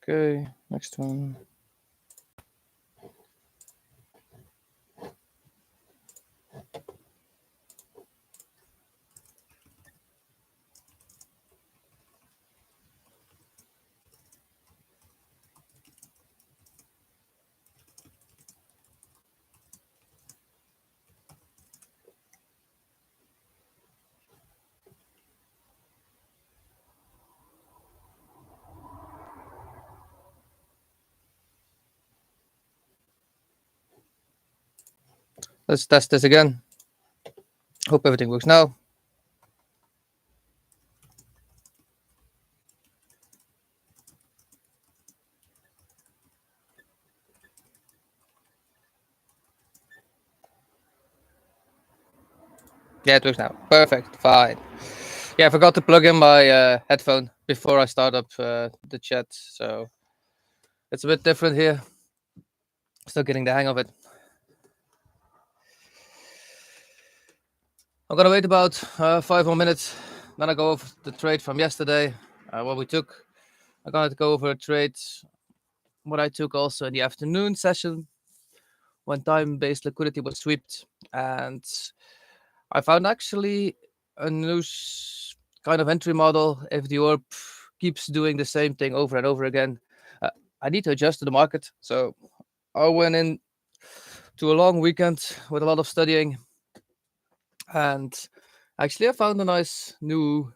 Okay, next one. Let's test this again. Hope everything works now. Yeah, it works now. Perfect. Fine. Yeah, I forgot to plug in my headphone before I start up the chat, so it's a bit different here. Still getting the hang of it. I'm gonna wait about 5 more minutes. Then I go over the trade from yesterday, what we took. I'm gonna go over a trade, what I took also in the afternoon session when time-based liquidity was swept, and I found actually a new kind of entry model. If the orb keeps doing the same thing over and over again, I need to adjust to the market. So I went in to a long weekend with a lot of studying, and actually I found a nice new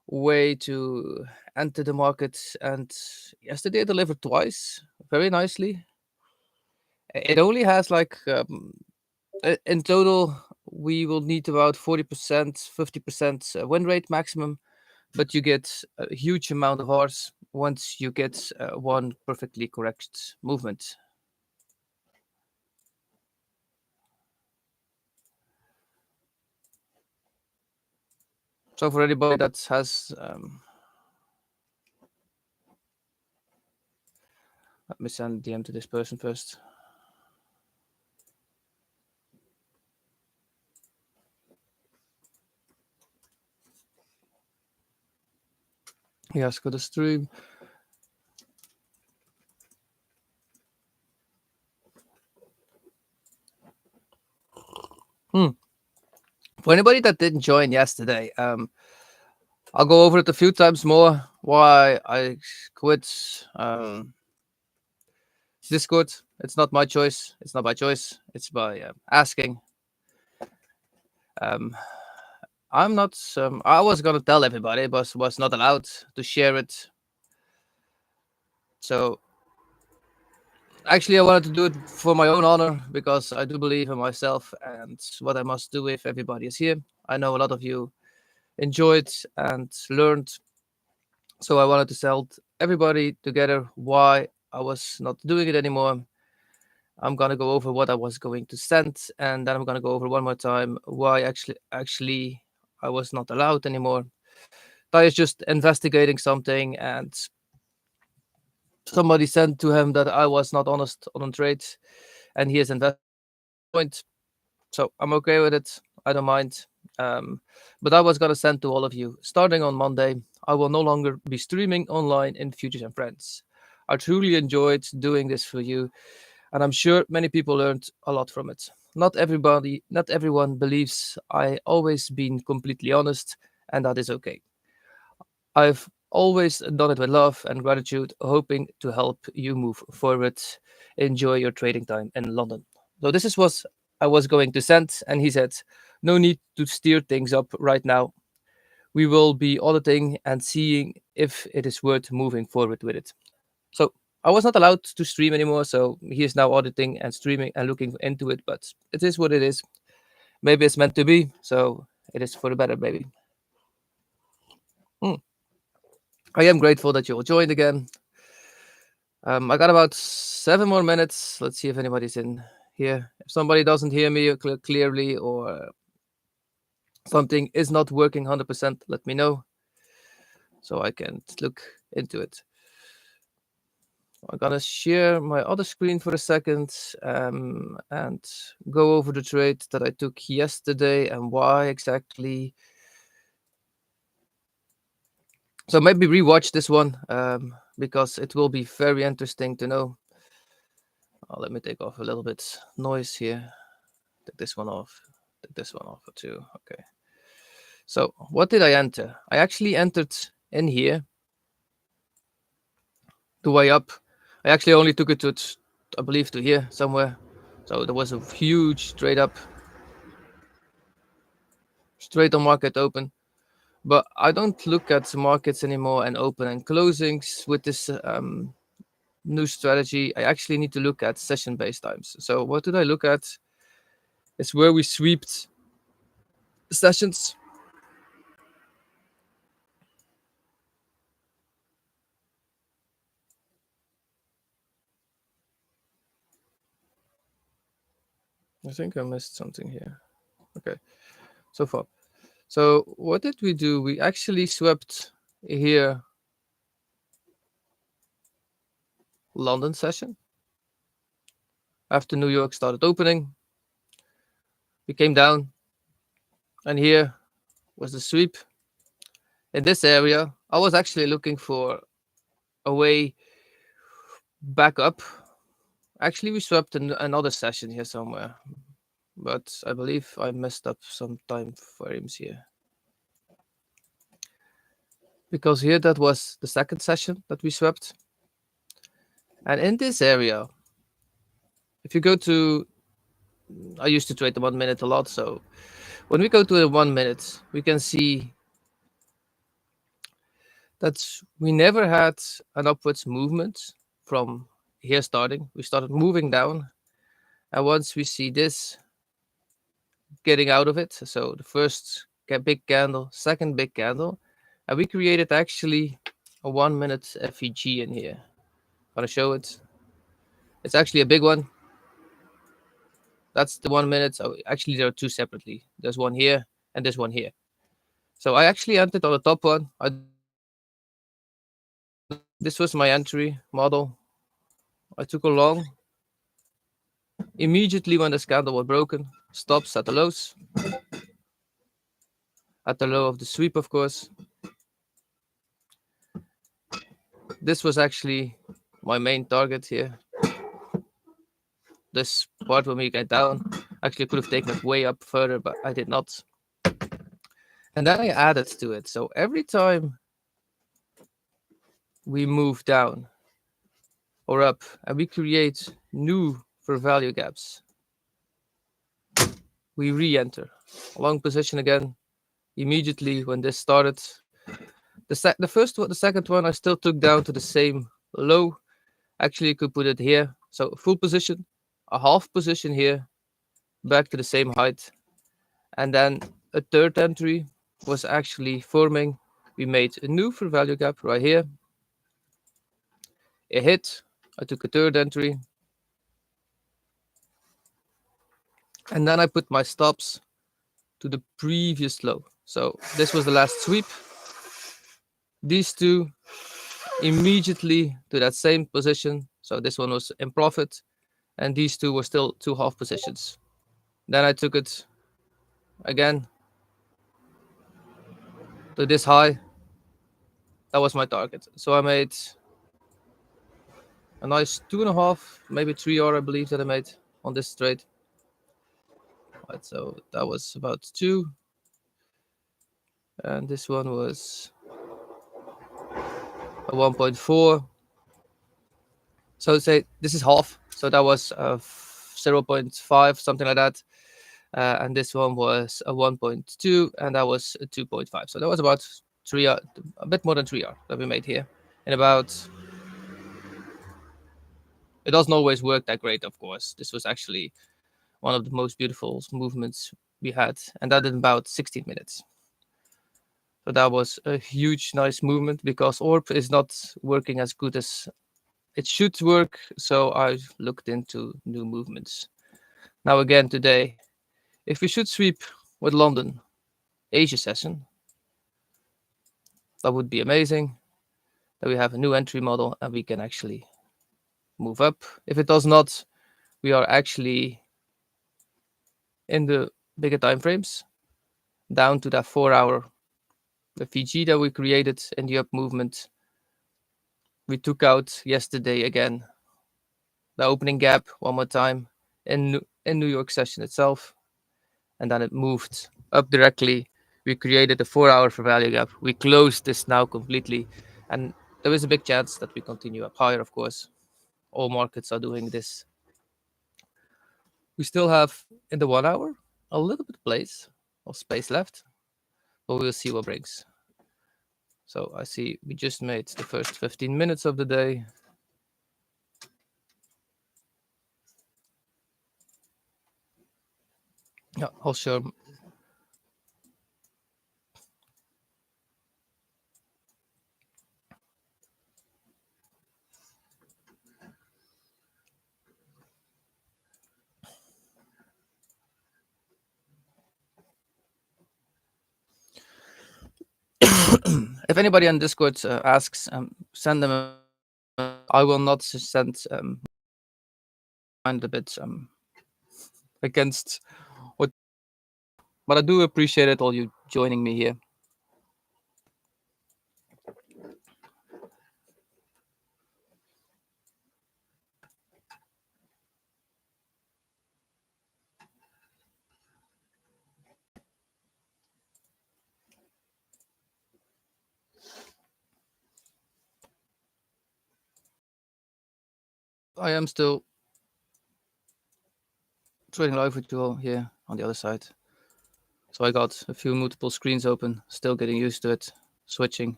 way to enter the market. And yesterday I delivered twice very nicely. It only has like in total we will need about 40%, 50% win rate maximum, but you get a huge amount of Rs once you get one perfectly correct movement. So for anybody that has let me send DM to this person first. Yes, go to stream. For anybody that didn't join yesterday, I'll go over it a few times more. Why I quit Discord. It's not my choice. It's not by choice. It's by asking. I'm not. I was gonna tell everybody, but was not allowed to share it. So actually, I wanted to do it for my own honor because I do believe in myself and what I must do if everybody is here. I know a lot of you enjoyed and learned, so I wanted to tell everybody together why I was not doing it anymore. I'm gonna go over what I was going to send, and then I'm gonna go over one more time why actually I was not allowed anymore. Ty is just investigating something, and somebody said to him that I was not honest on trades, and he is investigating. So I'm okay with it. I don't mind. But I was gonna send to all of you, starting on Monday, I will no longer be streaming online in Futures and Friends. I truly enjoyed doing this for you, and I'm sure many people learned a lot from it. Not everyone believes I always been completely honest, and that is okay. I've always done it with love and gratitude, hoping to help you move forward. Enjoy your trading time in London. So this is what I was going to send, and he said, no need to steer things up right now. We will be auditing and seeing if it is worth moving forward with it. So I was not allowed to stream anymore, so he is now auditing and streaming and looking into it, but it is what it is. Maybe it's meant to be, so it is for the better, maybe. I am grateful that you all joined again. I got about 7 more minutes. Let's see if anybody's in here. If somebody doesn't hear me clearly or something is not working 100%, let me know so I can look into it. I'm gonna share my other screen for a second and go over the trade that I took yesterday and why exactly. So maybe rewatch this one because it will be very interesting to know. Let me take off a little bit noise here. Take this one off. Take this one off too. Okay. So what did I enter? I actually entered in here the way up. I actually only took it to, I believe, to here somewhere. So there was a huge trade up, straight on market open. But I don't look at markets anymore and open and closings with this new strategy. I actually need to look at session-based times. So what did I look at? It's where we sweeped sessions. I think I missed something here. Okay, so far. So what did we do? We actually swept here London session. After New York started opening, we came down, and here was the sweep. In this area, I was actually looking for a way back up. Actually, we swept another session here somewhere, but I believe I messed up some time frames here. Because here that was the second session that we swept. And in this area, if you go to, I used to trade the 1 minute a lot, so when we go to the 1 minute, we can see that we never had an upwards movement from here starting. We started moving down, and once we see this getting out of it, so the first big candle, second big candle, and we created actually a 1 minute FEG in here. I'm gonna show it. It's actually a big one. That's the 1 minute. So actually, there are two separately. There's one here and there's one here. So I actually entered on the top one. This was my entry model. I took a long. Immediately when this candle was broken, stops at the lows. At the low of the sweep, of course. This was actually my main target here. This part when we get down. Actually, I could have taken it way up further, but I did not. And then I added to it. So every time we move down or up and we create new for value gaps, we re-enter a long position again immediately when this started. The second one I still took down to the same low. Actually, you could put it here. So full position, a half position here, back to the same height. And then a third entry was actually forming. We made a new for value gap right here. It hit. I took a third entry. And then I put my stops to the previous low. So this was the last sweep. These two immediately to that same position. So this one was in profit. And these two were still two half positions. Then I took it again to this high. That was my target. So I made a nice 2.5, maybe 3 hour, I believe, that I made on this trade. Right, so that was about 2. And this one was a 1.4. So say this is half. So that was 0.5, something like that. And this one was a 1.2, and that was a 2.5. So that was about 3 hours, a bit more than 3 hours that we made here. In about, it doesn't always work that great, of course. This was actually one of the most beautiful movements we had, and that in about 16 minutes. So that was a huge, nice movement because ORP is not working as good as it should work. So I looked into new movements. Now again today, if we should sweep with London Asia session, that would be amazing. That we have a new entry model and we can actually move up. If it does not, we are actually in the bigger time frames, down to that 4 hour, the VG that we created in the up movement. we took out yesterday again the opening gap one more time in New York session itself, and then it moved up directly. We created a 4-hour for value gap. We closed this now completely, and there is a big chance that we continue up higher. Of course, all markets are doing this. We still have in the 1 hour a little bit of space left, but we'll see what brings. So I see we just made the first 15 minutes of the day. Yeah, I'll show. If anybody on Discord asks, send them. I will not send mind a bit against what, but I do appreciate it all you joining me here. I am still trading live with you all here on the other side. So I got a few multiple screens open, still getting used to it, switching.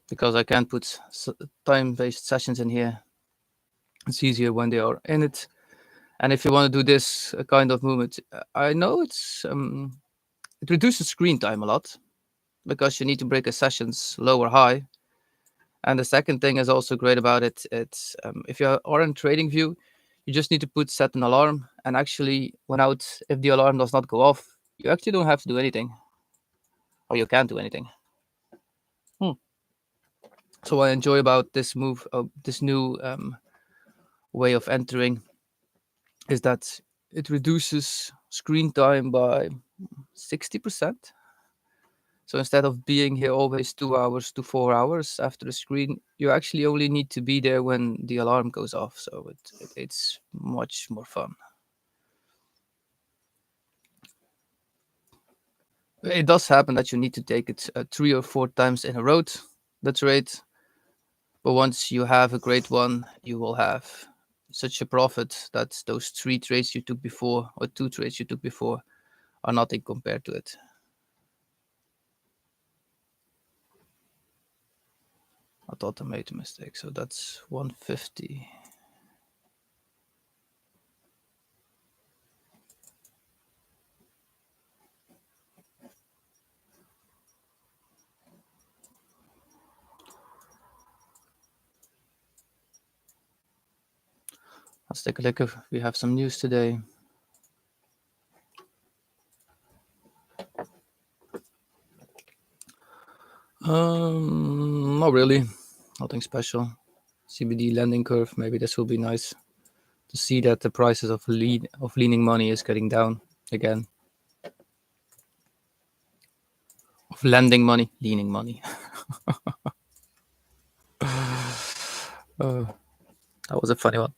Because I can't put time-based sessions in here. It's easier when they are in it. And if you want to do this kind of movement, I know it reduces screen time a lot because you need to break a sessions low or high. And the second thing is also great about it. It's if you are in trading view, you just need to set an alarm, and actually, if the alarm does not go off, you actually don't have to do anything, or you can't do anything. So what I enjoy about this move, this new way of entering, is that it reduces screen time by 60%. So instead of being here always 2 hours to 4 hours after the screen, you actually only need to be there when the alarm goes off. So it's much more fun. It does happen that you need to take it 3 or 4 times in a row, the trade. But once you have a great one, you will have such a profit that those 3 trades you took before or 2 trades you took before are nothing compared to it. I thought I made a mistake. So that's 150. Let's take a look if we have some news today. Not really. Nothing special. CBD lending curve. Maybe this will be nice to see that the prices of leaning money is getting down again. Of lending money, leaning money. That was a funny one.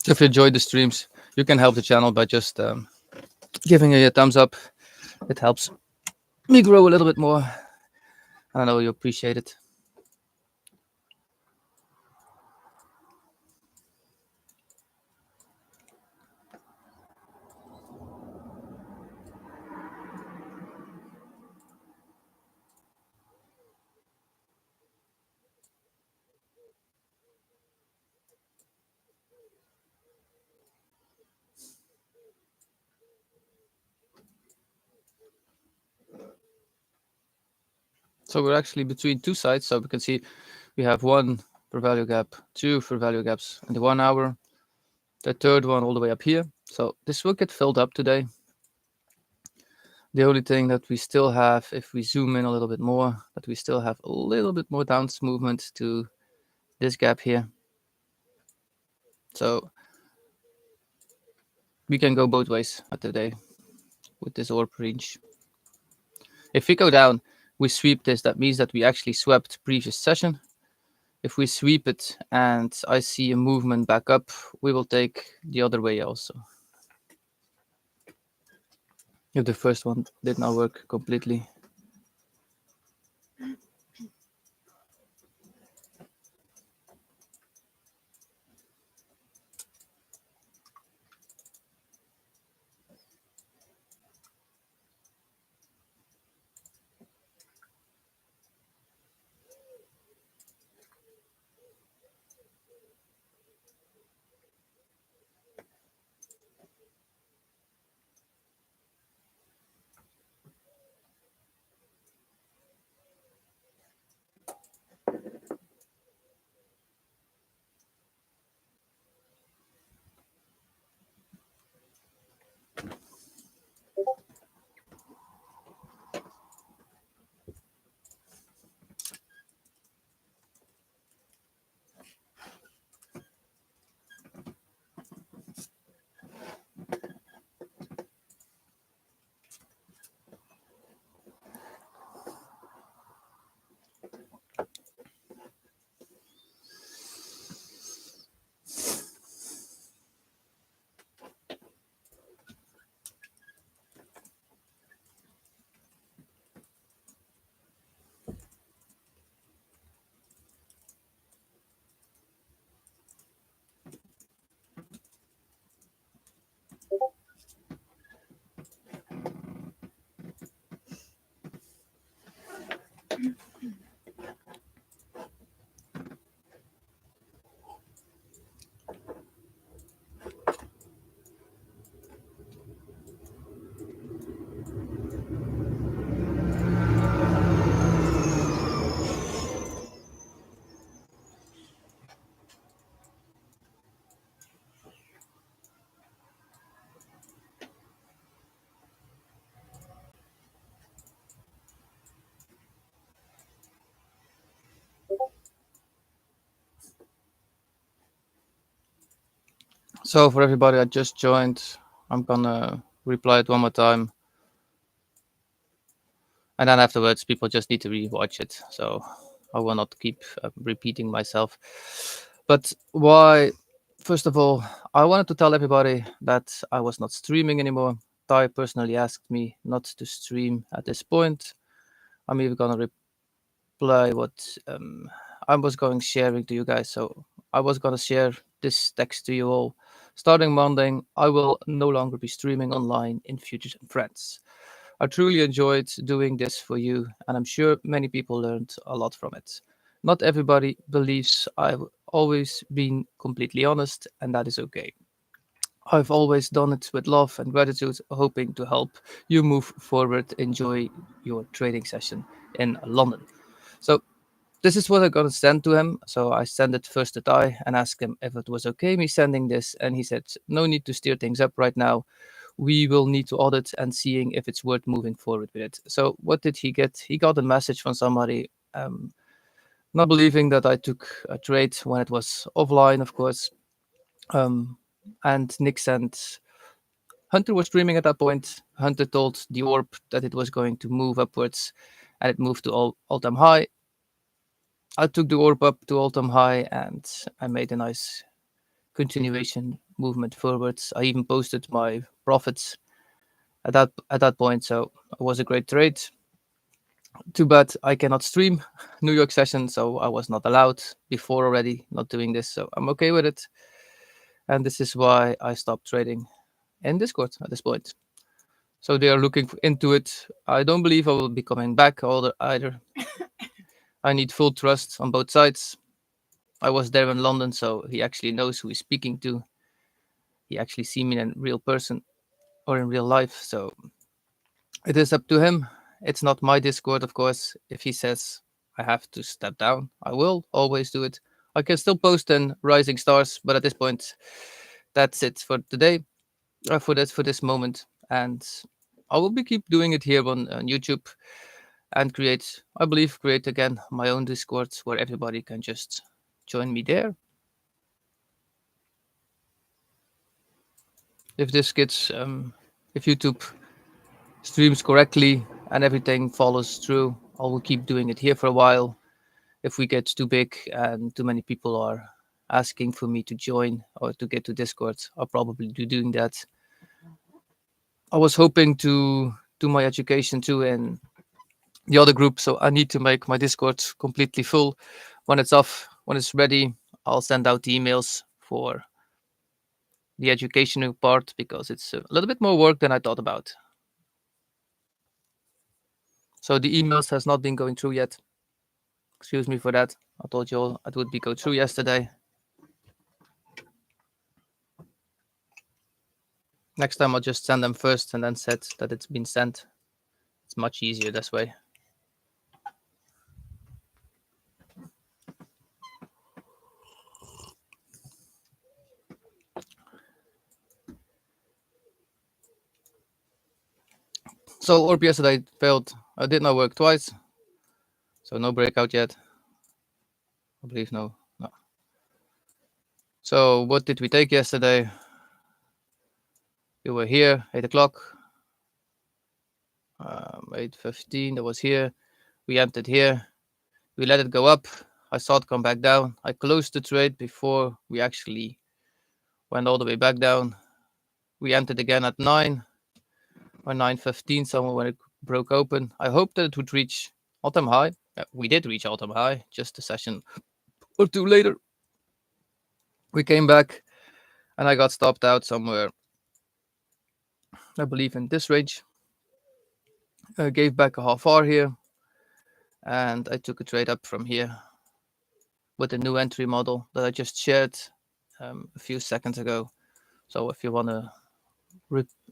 So if you enjoyed the streams, you can help the channel by just giving it a thumbs up. It helps me grow a little bit more. I know you appreciate it. So we're actually between two sides. So we can see we have 1 for value gap, 2 for value gaps in the 1 hour, the third one all the way up here. So this will get filled up today. The only thing that we still have, if we zoom in a little bit more, that we still have a little bit more downs movement to this gap here. So we can go both ways today with this orb range. If we go down, we sweep this. That means that we actually swept previous session. If we sweep it and I see a movement back up, we will take the other way also. If the first one did not work completely. So for everybody that just joined, I'm gonna reply it one more time. And then afterwards, people just need to rewatch it. So I will not keep repeating myself. But why? First of all, I wanted to tell everybody that I was not streaming anymore. Ty personally asked me not to stream at this point. I'm even gonna reply what I was going sharing to you guys. So I was gonna share this text to you all. Starting Monday, I will no longer be streaming online in Futures and Friends. I truly enjoyed doing this for you, and I'm sure many people learned a lot from it. Not everybody believes I've always been completely honest, and that is okay. I've always done it with love and gratitude, hoping to help you move forward. Enjoy your trading session in London. So this is what I'm gonna send to him. So I sent it first to Ty and asked him if it was okay me sending this, and he said no need to steer things up right now. We will need to audit and seeing if it's worth moving forward with it. So what did he get? He got a message from somebody, not believing that I took a trade when it was offline, of course. Um, and Nick sent Hunter was streaming at that point. Hunter told the orb that it was going to move upwards, and it moved to all-time high. I took the orb up to all-time high, and I made a nice continuation movement forwards. I even posted my profits at that point, so it was a great trade. Too bad I cannot stream New York session, so I was not allowed before already not doing this, so I'm okay with it. And this is why I stopped trading in Discord at this point. So they are looking into it. I don't believe I will be coming back either. I need full trust on both sides. I was there in London, so he actually knows who he's speaking to. He actually see me in real person or in real life, so it is up to him. It's not my Discord, of course. If he says I have to step down, I will always do it. I can still post in Rising Stars, but at this point, that's it for today, for this moment, and I will be keep doing it here on YouTube and create again my own Discord where everybody can just join me there. if this gets if YouTube streams correctly and everything follows through, I will keep doing it here for a while. If we get too big and too many people are asking for me to join or to get to Discord, I'll probably do doing that. I was hoping to do my education too in the other group, so I need to make my Discord completely full. When it's off, when it's ready, I'll send out the emails for the educational part because it's a little bit more work than I thought about. So the emails has not been going through yet. Excuse me for that. I told you all it would be go through yesterday. Next time I'll just send them first and then set that it's been sent. It's much easier this way. So Orb yesterday failed. I did not work twice. So no breakout yet. I believe no. So what did we take yesterday? We were here, 8 o'clock. 8:15, that was here. We entered here. We let it go up. I saw it come back down. I closed the trade before we actually went all the way back down. We entered again at 9 or 9:15, somewhere when it broke open. I hoped that it would reach all-time high. We did reach all-time high, just a session or two later. We came back and I got stopped out somewhere, I believe in this range. I gave back a half hour here and I took a trade up from here with the new entry model that I just shared a few seconds ago. So if you want to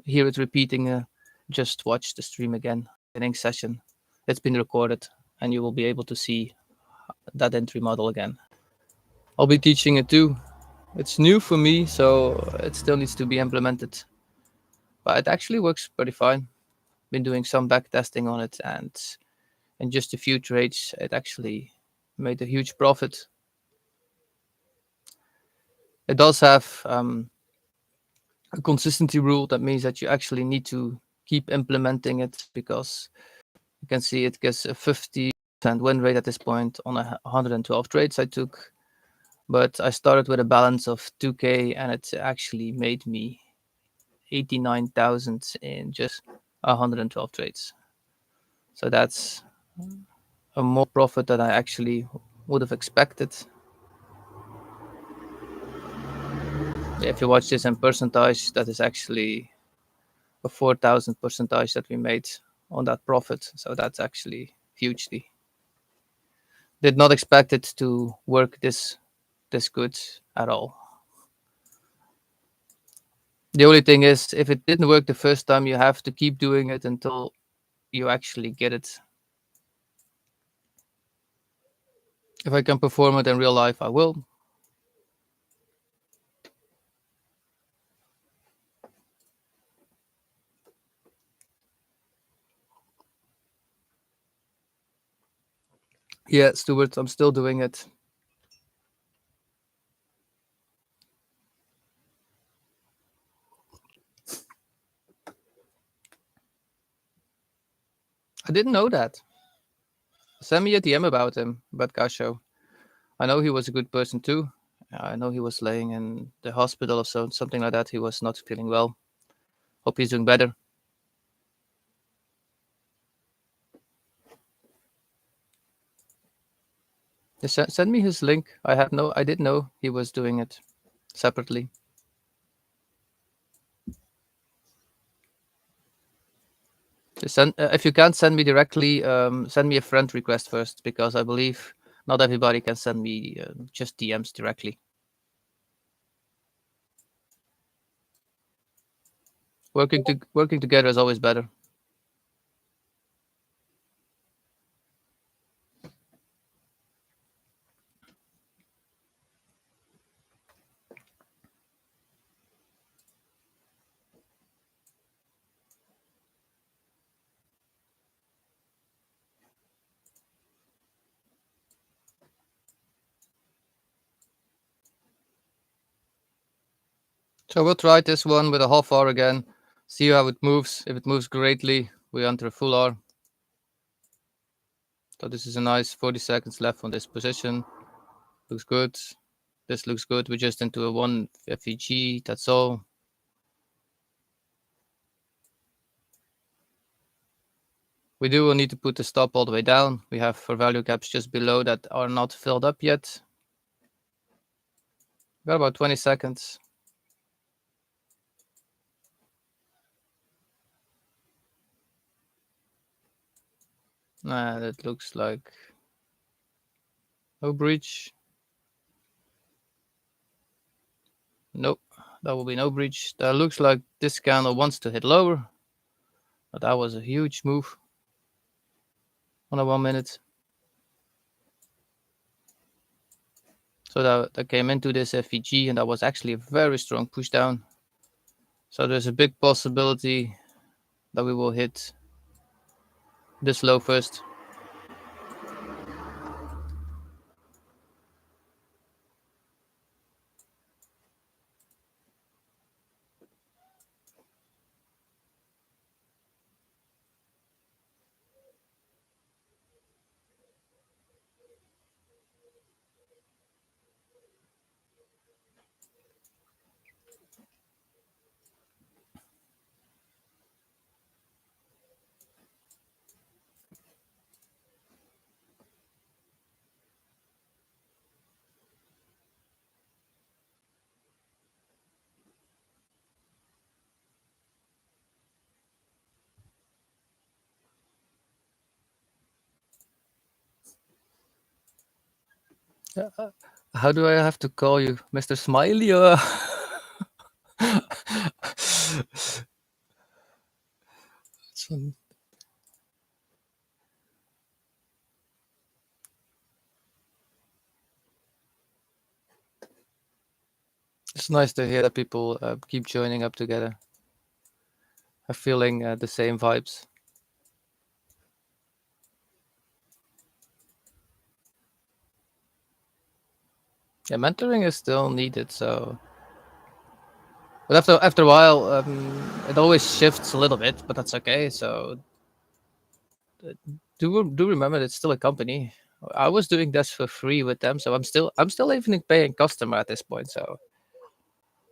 hear it repeating, just watch the stream again, beginning session. It's been recorded and you will be able to see that entry model again. I'll be teaching it too. It's new for me, so it still needs to be implemented. But it actually works pretty fine. Been doing some back testing on it, and in just a few trades, it actually made a huge profit. It does have a consistency rule. That means that you actually need to keep implementing it because you can see it gets a 50% win rate at this point on 112 trades I took. But I started with a balance of 2K and it actually made me 89,000 in just 112 trades. So that's a more profit than I actually would have expected. If you watch this in percentage, that is actually a 4,000 percentage that we made on that profit. So that's actually hugely. Did not expect it to work this good at all. The only thing is, if it didn't work the first time, you have to keep doing it until you actually get it. If I can perform it in real life, I will. Yeah, Stuart, I'm still doing it. I didn't know that. Send me a DM about him, about Gasho. I know he was a good person too. I know he was laying in the hospital or something like that. He was not feeling well. Hope he's doing better. Just send me his link. I didn't know he was doing it separately. Just if you can't send me directly, send me a friend request first because I believe not everybody can send me just DMs directly. Working together is always better. So we'll try this one with a half hour again, see how it moves. If it moves greatly, we enter a full hour. So this is a nice 40 seconds left on this position. Looks good. This looks good. We're just into a 1 FEG, that's all. We do need to put the stop all the way down. We have for value gaps just below that are not filled up yet. Got about 20 seconds. Nah, that looks like no breach. Nope, that will be no breach. That looks like this candle wants to hit lower. But that was a huge move on a 1 minute. So that came into this FEG, and that was actually a very strong push down. So there's a big possibility that we will hit this low first. How do I have to call you, Mr. Smiley? It's nice to hear that people keep joining up together, are feeling the same vibes. Yeah, mentoring is still needed. So, but after a while, it always shifts a little bit, but that's okay. So, do remember it's still a company. I was doing this for free with them, so I'm still even a paying customer at this point. So,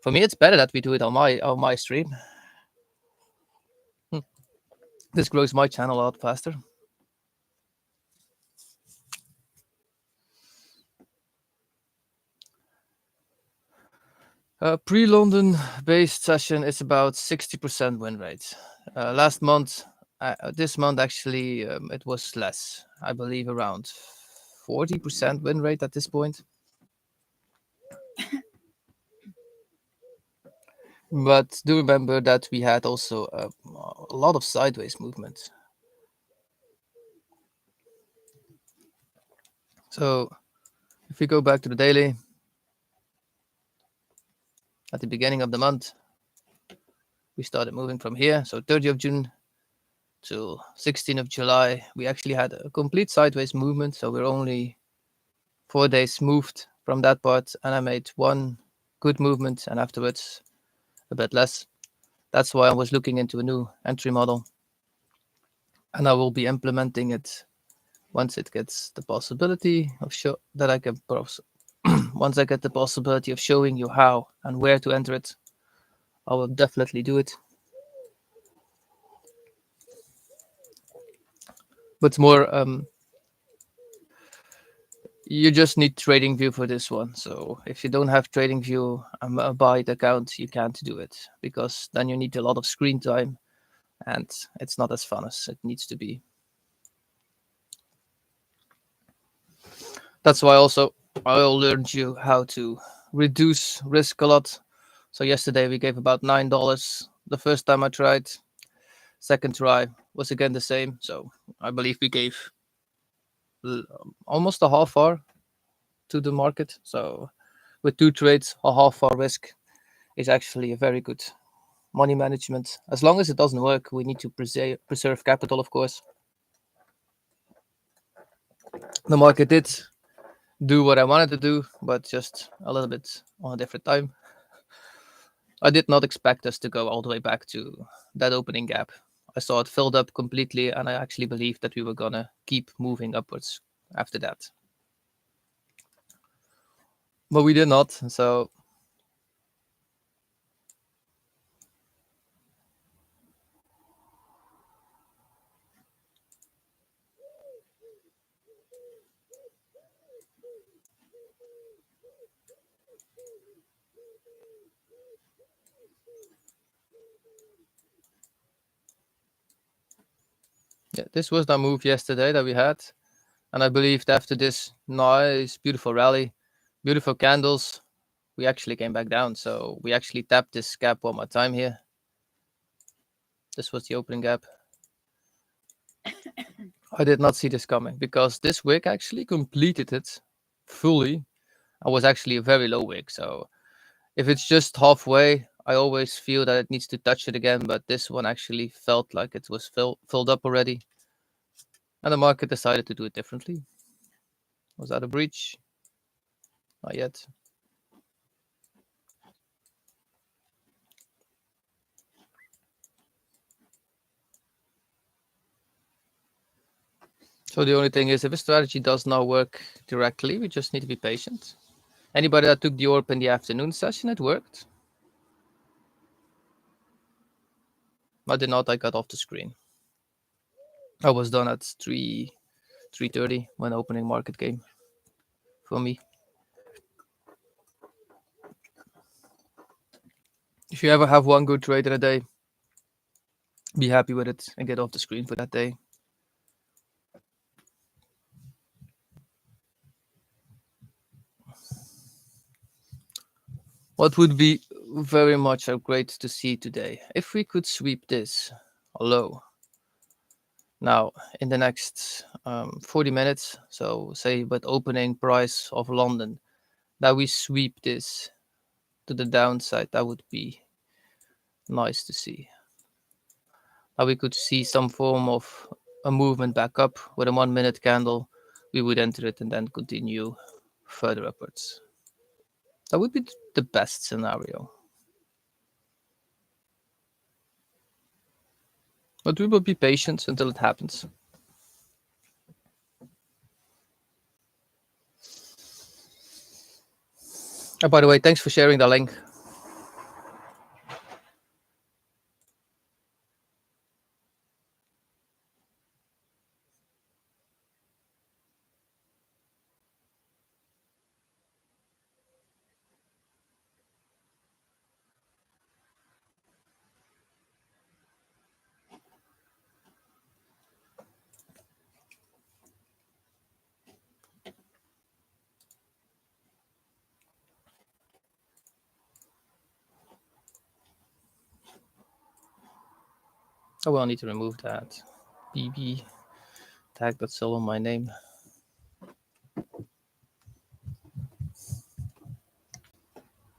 for me, it's better that we do it on my stream. This grows my channel a lot faster. Pre-London based session is about 60% win rate. Last month, this month actually, it was less. I believe around 40% win rate at this point. But do remember that we had also a lot of sideways movement. So if we go back to the daily, at the beginning of the month, we started moving from here. So 30th of June to 16th of July, we actually had a complete sideways movement. So we're only 4 days moved from that part, and I made one good movement, and afterwards a bit less. That's why I was looking into a new entry model, and I will be implementing it once it gets the possibility of that I can once I get the possibility of showing you how and where to enter it. I will definitely do it. But more, you just need TradingView for this one. So if you don't have TradingView a buy account, you can't do it, because then you need a lot of screen time, and it's not as fun as it needs to be. That's why also I learned you how to reduce risk a lot. So yesterday we gave about $9 the first time I tried. Second try was again the same. So I believe we gave almost a half hour to the market. So with 2 trades, a half hour risk is actually a very good money management. As long as it doesn't work, we need to preserve capital, of course. The market did do what I wanted to do, but just a little bit on a different time. I did not expect us to go all the way back to that opening gap. I saw it filled up completely, and I actually believed that we were gonna keep moving upwards after that. But we did not, so yeah, this was the move yesterday that we had. And I believed after this nice, beautiful rally, beautiful candles, we actually came back down. So we actually tapped this gap one more time here. This was the opening gap. I did not see this coming because this wick actually completed it fully. I was actually a very low wick. So if it's just halfway, I always feel that it needs to touch it again. But this one actually felt like it was filled up already. And the market decided to do it differently. Was that a breach? Not yet. So the only thing is, if a strategy does not work directly, we just need to be patient. Anybody that took the orb in the afternoon session, it worked. I did not. I got off the screen. I was done at 3:30 when opening market came for me. If you ever have one good trade in a day, be happy with it and get off the screen for that day. What would be very much great to see today, if we could sweep this low. Now, in the next 40 minutes, so say with opening price of London, that we sweep this to the downside, that would be nice to see. That we could see some form of a movement back up with a 1 minute candle. We would enter it and then continue further upwards. That would be the best scenario. But we will be patient until it happens. And by the way, thanks for sharing the link. Oh, well, I need to remove that BB tag that's still on my name.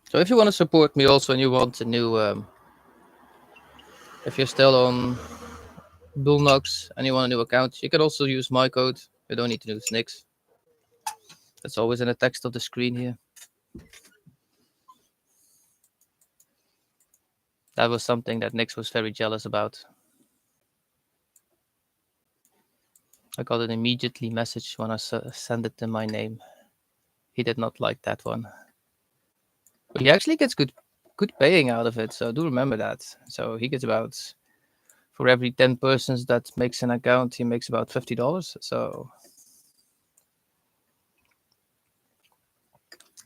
So if you want to support me also and you want a new, if you're still on bulenox and you want a new account, you can also use my code. You don't need to use Nix. That's always in the text of the screen here. That was something that Nix was very jealous about. I got an immediately message when I sent it in my name. He did not like that one. But he actually gets good paying out of it, so do remember that. So he gets about, for every 10 persons that makes an account, he makes about $50. So,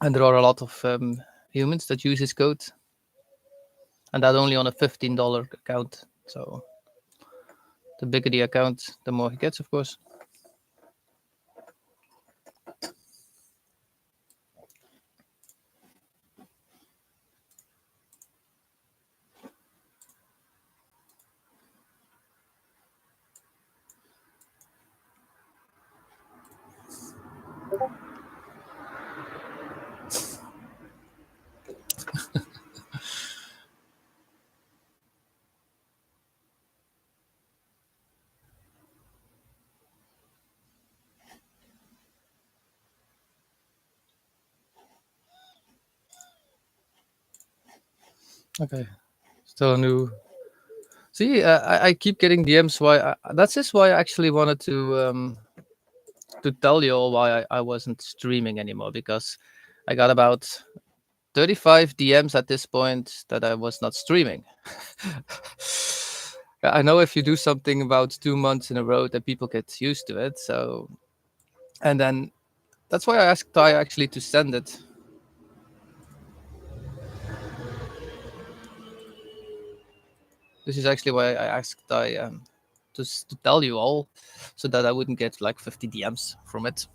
and there are a lot of humans that use his code, and that only on a $15 account. So the bigger the account, the more he gets, of course. Okay, still a new. See, I keep getting DMs. That's just why I actually wanted to tell you all why I wasn't streaming anymore, because I got about 35 DMs at this point that I was not streaming. I know if you do something about 2 months in a row, that people get used to it. So, and then that's why I asked Ty actually to send it. This is actually why I asked Ty to tell you all, so that I wouldn't get like 50 DMs from it.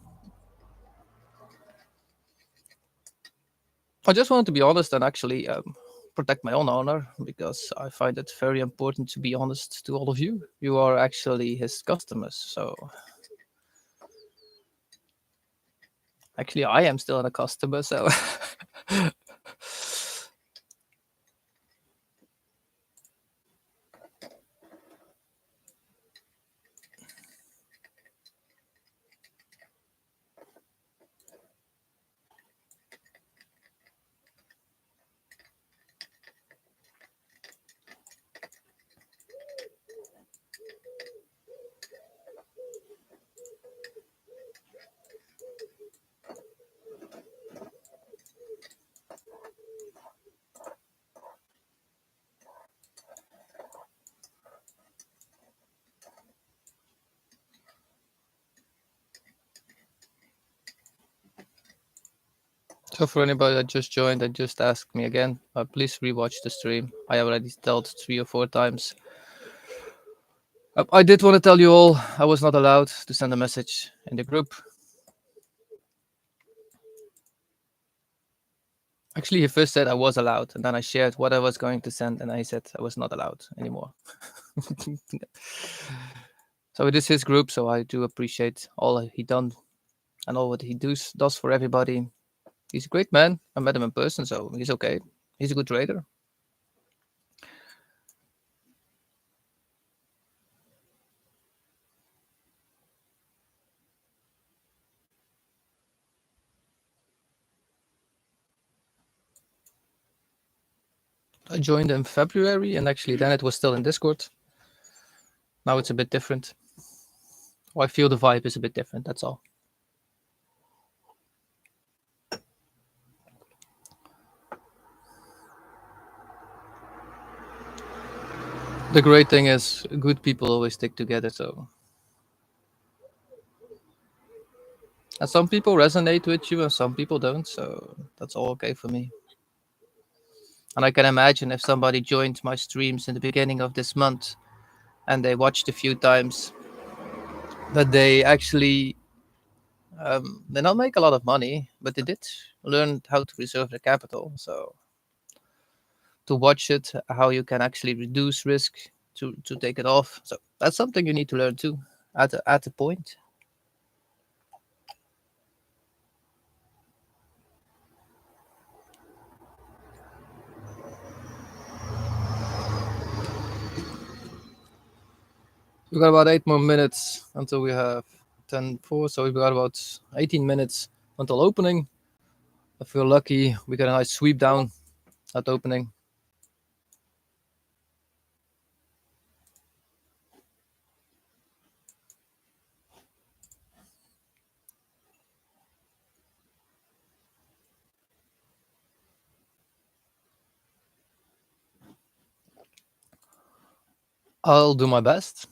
I just wanted to be honest and actually protect my own honor, because I find it very important to be honest to all of you. You are actually his customers, so actually I am still a customer. So so for anybody that just joined and just asked me again, please rewatch the stream. I already told 3 or 4 times. I did want to tell you all I was not allowed to send a message in the group. Actually, he first said I was allowed, and then I shared what I was going to send, and I said I was not allowed anymore. So it is his group, so I do appreciate all he done and all what he does for everybody. He's a great man. I met him in person, so he's okay. He's a good trader. I joined in February, and actually then it was still in Discord. Now it's a bit different. I feel the vibe is a bit different, that's all. The great thing is good people always stick together, so. And some people resonate with you and some people don't, so that's all okay for me. And I can imagine if somebody joined my streams in the beginning of this month and they watched a few times, that they actually they not make a lot of money, but they did learn how to reserve their capital. So to watch it, how you can actually reduce risk to take it off. So that's something you need to learn too at a point. We got about 8 more minutes until we have 10:04. So we've got about 18 minutes until opening. If we're lucky, we get a nice sweep down at opening. I'll do my best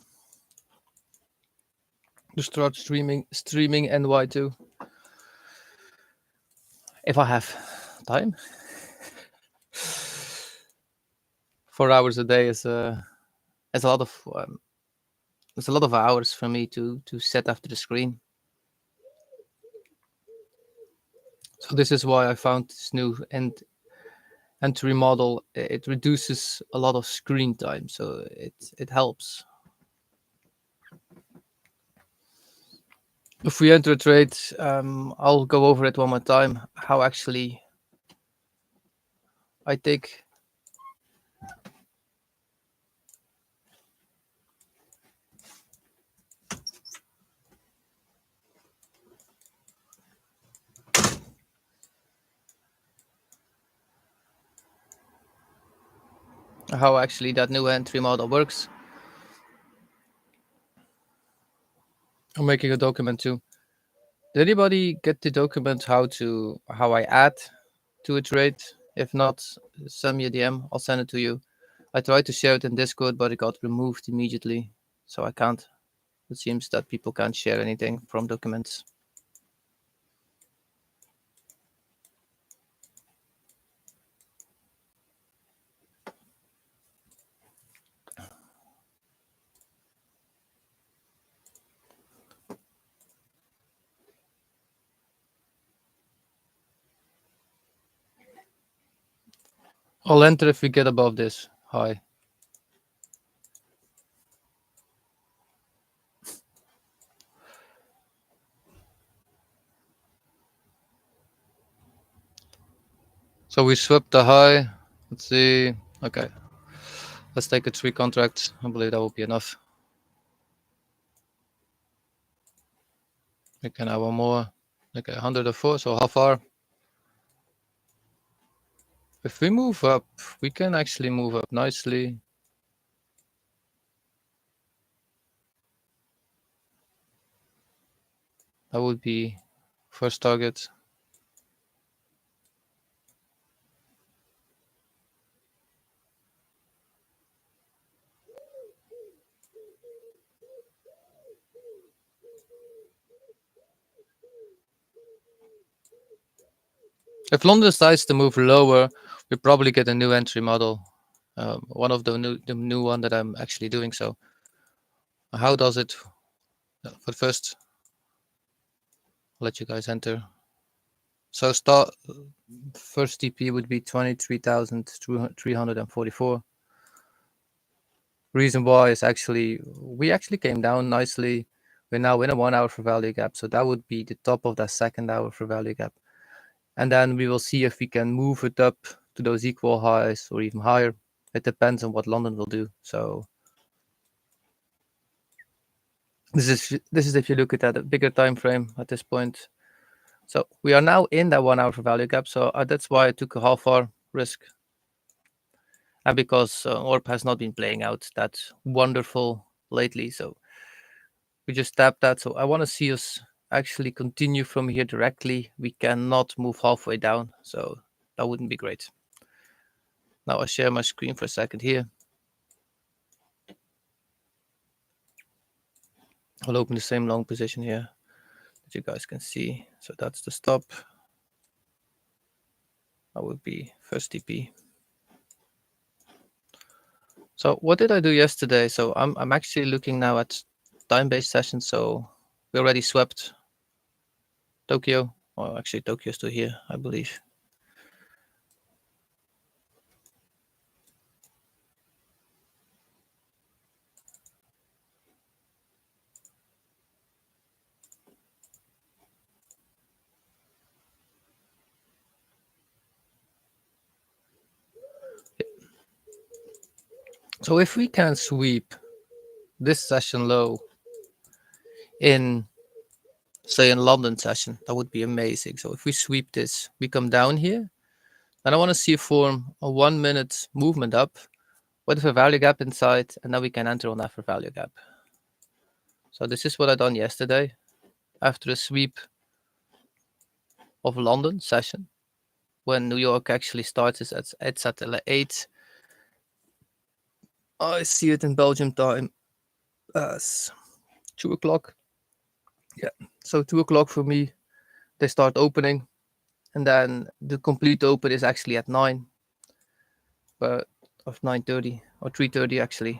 to start streaming NY2 if I have time. 4 hours a day is a lot of it's a lot of hours for me to set after the screen. So this is why I found this new entry model. It reduces a lot of screen time, so it helps. If we enter a trade, I'll go over it one more time. How actually I take. how actually that new entry model works. I'm making a document too. Did anybody get the document how I add to a trade? If not, send me a DM. I'll send it to you. I tried to share it in Discord, but it got removed immediately, so I can't. It seems that people can't share anything from documents. I'll enter if we get above this high. So we swept the high. Let's see. Okay. Let's take a 3 contract. I believe that will be enough. We can have one more. Okay, 104. So how far? If we move up, we can actually move up nicely. That would be first target. If London decides to move lower, we probably get a new entry model. One of the new one that I'm actually doing. So how does it? But first, I'll let you guys enter. So start first TP would be 23,344. Reason why is actually we actually came down nicely. We're now in a 1 hour for value gap, so that would be the top of that second hour for value gap. And then we will see if we can move it up to those equal highs or even higher. It depends on what London will do. So this is if you look at a bigger time frame at this point. So we are now in that 1 hour for value gap. So that's why I took a half hour risk. And because Orb has not been playing out that wonderful lately. So we just tapped that. So I want to see us actually continue from here directly. We cannot move halfway down. So that wouldn't be great. Now I'll share my screen for a second here. I'll open the same long position here that you guys can see. So that's the stop. That would be first TP. So what did I do yesterday? So I'm actually looking now at time-based sessions. So we already swept Tokyo. Well, actually Tokyo's still here, I believe. So if we can sweep this session low in, say, in London session, that would be amazing. So if we sweep this, we come down here, and I want to see form a 1 minute movement up with a value gap inside, and then we can enter on that for value gap. So this is what I done yesterday after a sweep of London session. When New York actually starts, it's at 8. I see it in Belgium time as 2 o'clock. Yeah, so 2 o'clock for me, they start opening, and then the complete open is actually at 9, but of 9:30 or 3:30 actually.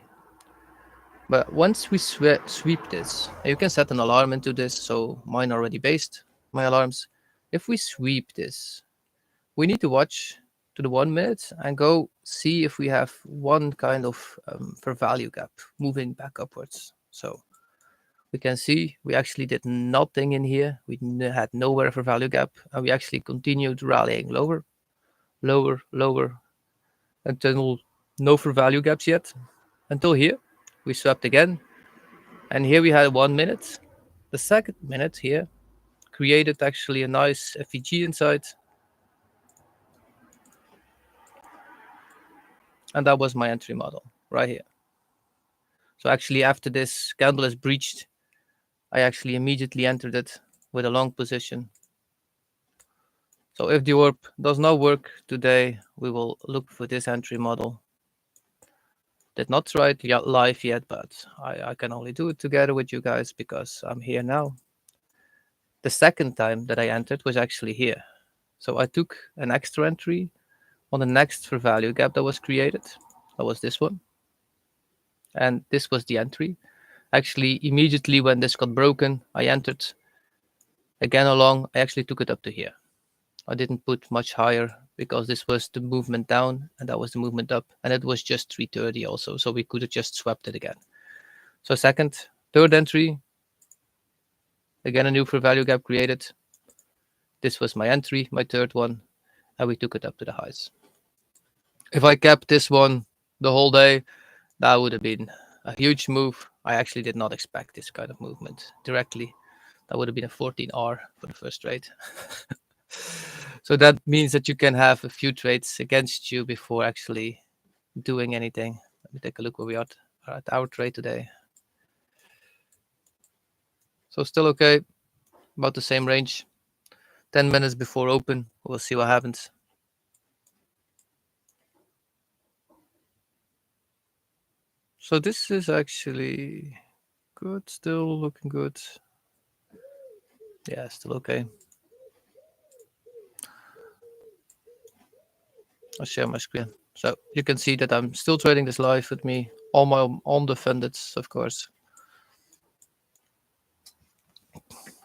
But once we sweep this, you can set an alarm into this. So mine already based my alarms. If we sweep this, we need to watch to the 1 minute and go see if we have one kind of for value gap moving back upwards. So we can see we actually did nothing in here. We had nowhere for value gap, and we actually continued rallying lower, lower, lower, until no for value gaps yet. Until here, we swept again, and here we had 1 minute. The second minute here created actually a nice FEG inside. And that was my entry model right here. So actually, after this candle is breached, I actually immediately entered it with a long position. So if the orb does not work today, we will look for this entry model. Did not try it live yet, but I can only do it together with you guys because I'm here now. The second time that I entered was actually here. So I took an extra entry on the next fair value gap that was created. That was this one. And this was the entry. Actually, immediately when this got broken, I entered again along. I actually took it up to here. I didn't put much higher because this was the movement down and that was the movement up. And it was just 330 also. So we could have just swept it again. So third entry, again a new fair value gap created. This was my entry, my third one, and we took it up to the highs. If I kept this one the whole day, that would have been a huge move. I actually did not expect this kind of movement directly. That would have been a 14R for the first trade. So that means that you can have a few trades against you before actually doing anything. Let me take a look where we are at our trade today. So still okay, about the same range. 10 minutes before open, we'll see what happens. So this is actually good, still looking good. Yeah, still okay. I'll share my screen. So you can see that I'm still trading this live with me, all my own defendeds, of course.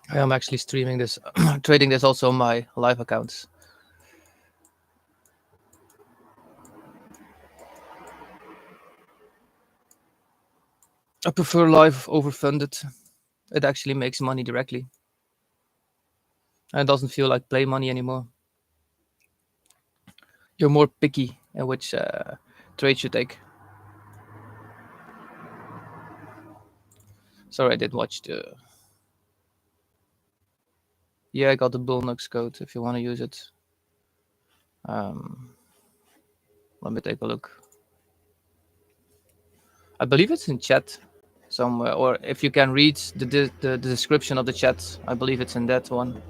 I am actually streaming this, trading this also on my live accounts. I prefer live over funded. It actually makes money directly. And it doesn't feel like play money anymore. You're more picky in which trades you take. Sorry, I didn't watch the... Yeah, I got the bulenox code if you want to use it. Let me take a look. I believe it's in chat somewhere, or if you can read the description of the chat, I believe it's in that one.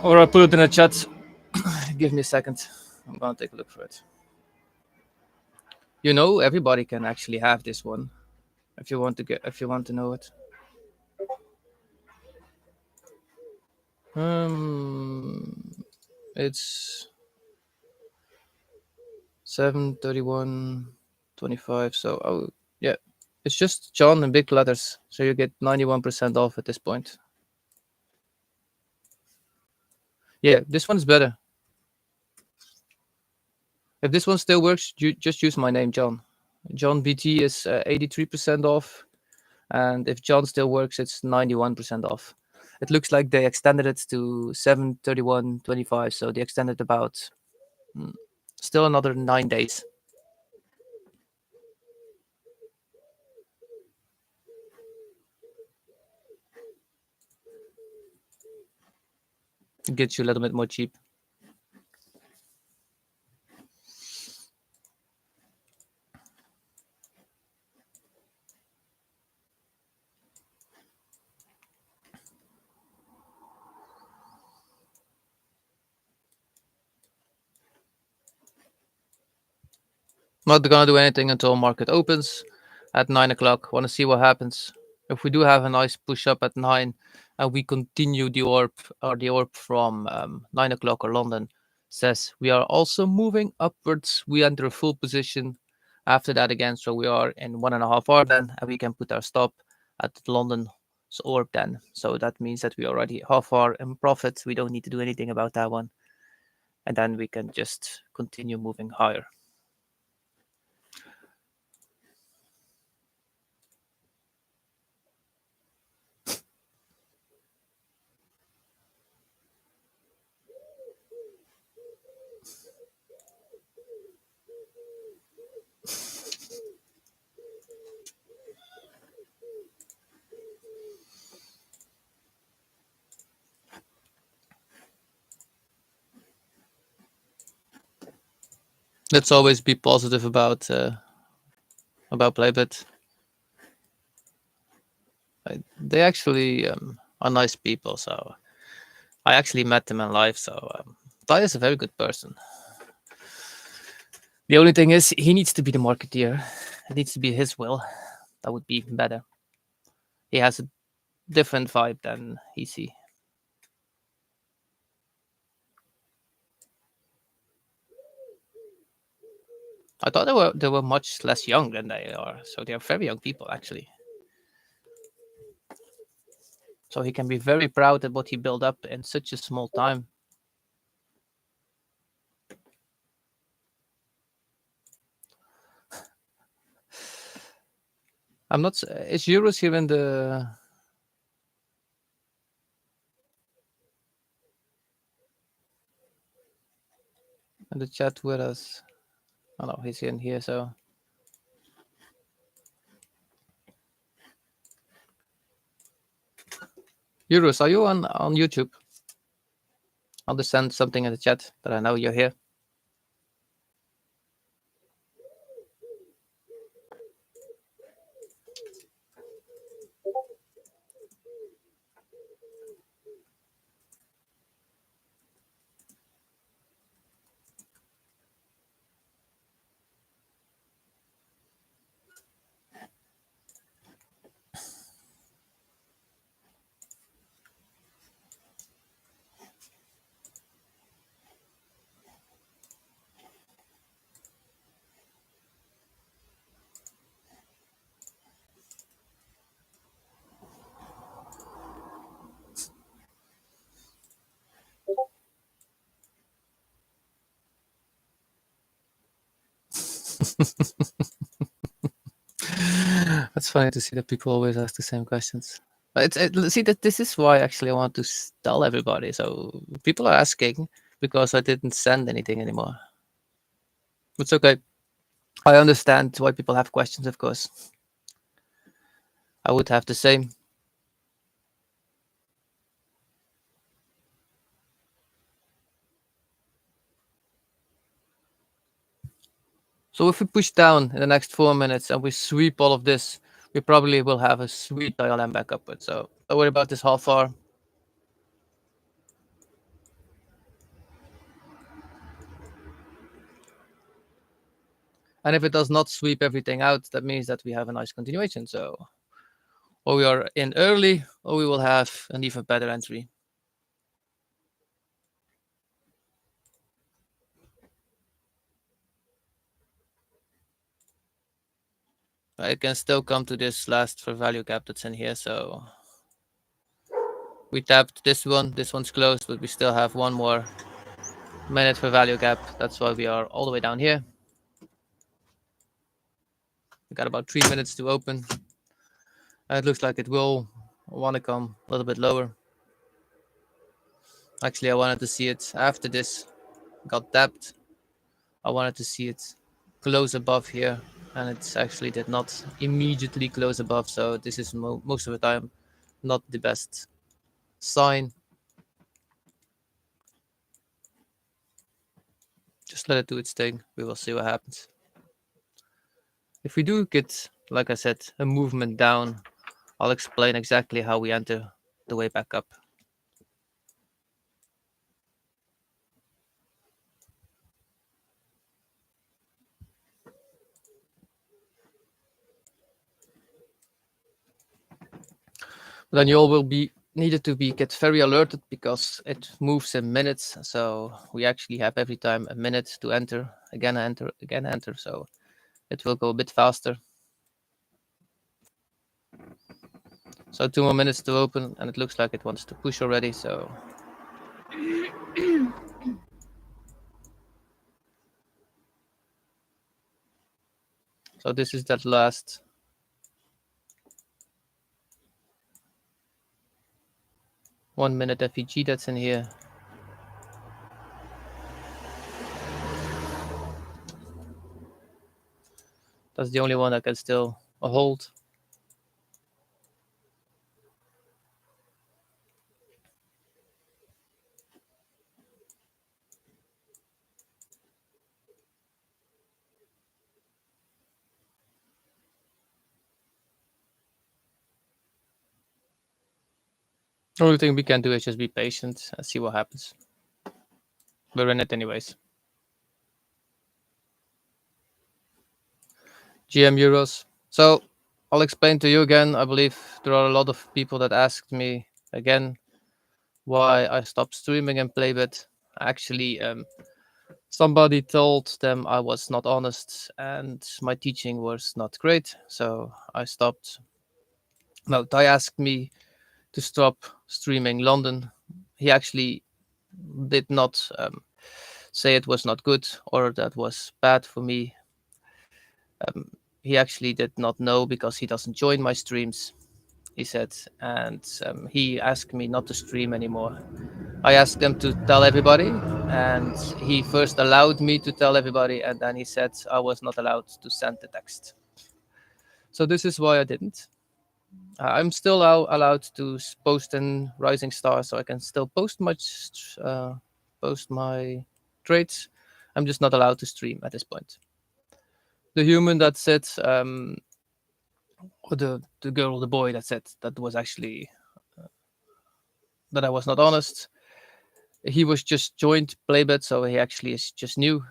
Or I put it in the chat. Give me a second. I'm gonna take a look for it. You know, everybody can actually have this one if you want to know it. It's 7:31:25. So yeah, it's just John in big letters. So you get 91% off at this point. Yeah, this one's better. If this one still works, you just use my name, John. John BT is 83% off, and if John still works, it's 91% off. It looks like they extended it to 7/31/25, so they extended about still another 9 days. It gets you a little bit more cheap. Not gonna do anything until market opens at 9 o'clock. Want to see what happens. If we do have a nice push up at 9 and we continue the orb from 9 o'clock or London says we are also moving upwards. We enter a full position after that again. So we are in 1.5 hour then, and we can put our stop at London orb then. So that means that we already half hour in profit. We don't need to do anything about that one. And then we can just continue moving higher. Let's always be positive about playbit. They actually are nice people, so I actually met them in life. So Ty is a very good person. The only thing is, he needs to be the marketeer. It needs to be his will. That would be even better. He has a different vibe than EC. I thought they were much less young than they are, so they are very young people actually. So he can be very proud of what he built up in such a small time. I'm not. Is Euros here in the chat with us? Oh no, he's in here. So Euros, are you on YouTube? I'll just send something in the chat that I know you're here. That's funny to see that people always ask the same questions. See that this is why actually I want to tell everybody. So people are asking because I didn't send anything anymore. It's okay. I understand why people have questions. Of course, I would have the same. So if we push down in the next 4 minutes and we sweep all of this, we probably will have a sweet ILM back upward. So don't worry about this half hour. And if it does not sweep everything out, that means that we have a nice continuation. So or we are in early, or we will have an even better entry. I can still come to this last for value gap that's in here. So we tapped this one. This one's closed, but we still have one more minute for value gap. That's why we are all the way down here. We got about 3 minutes to open. It looks like it will want to come a little bit lower. Actually, I wanted to see it after this got tapped. I wanted to see it close above here, and it actually did not immediately close above. So this is most of the time not the best sign. Just let it do its thing. We will see what happens. If we do get, like I said, a movement down, I'll explain exactly how we enter the way back up. Then you all will be needed to get very alerted because it moves in minutes. So we actually have every time a minute to enter, again enter, again enter. So it will go a bit faster. So 2 more minutes to open, and it looks like it wants to push already. So this is that last 1 minute FEG that's in here. That's the only one that can still hold. The only thing we can do is just be patient and see what happens. We're in it anyways. GM euros. So I'll explain to you again. I believe there are a lot of people that asked me again why I stopped streaming and playbit. Actually, somebody told them I was not honest and my teaching was not great, so I stopped. No, Ty asked me to stop streaming London. He actually did not say it was not good or that was bad for me. He actually did not know because he doesn't join my streams, he said, and he asked me not to stream anymore. I asked him to tell everybody, and he first allowed me to tell everybody, and then he said I was not allowed to send the text. So this is why I didn't. I'm still allowed to post in Rising Star, so I can still post my trades. I'm just not allowed to stream at this point. The human that said, or the girl or the boy that said that was actually that I was not honest. He was just joined playbit, so he actually is just new.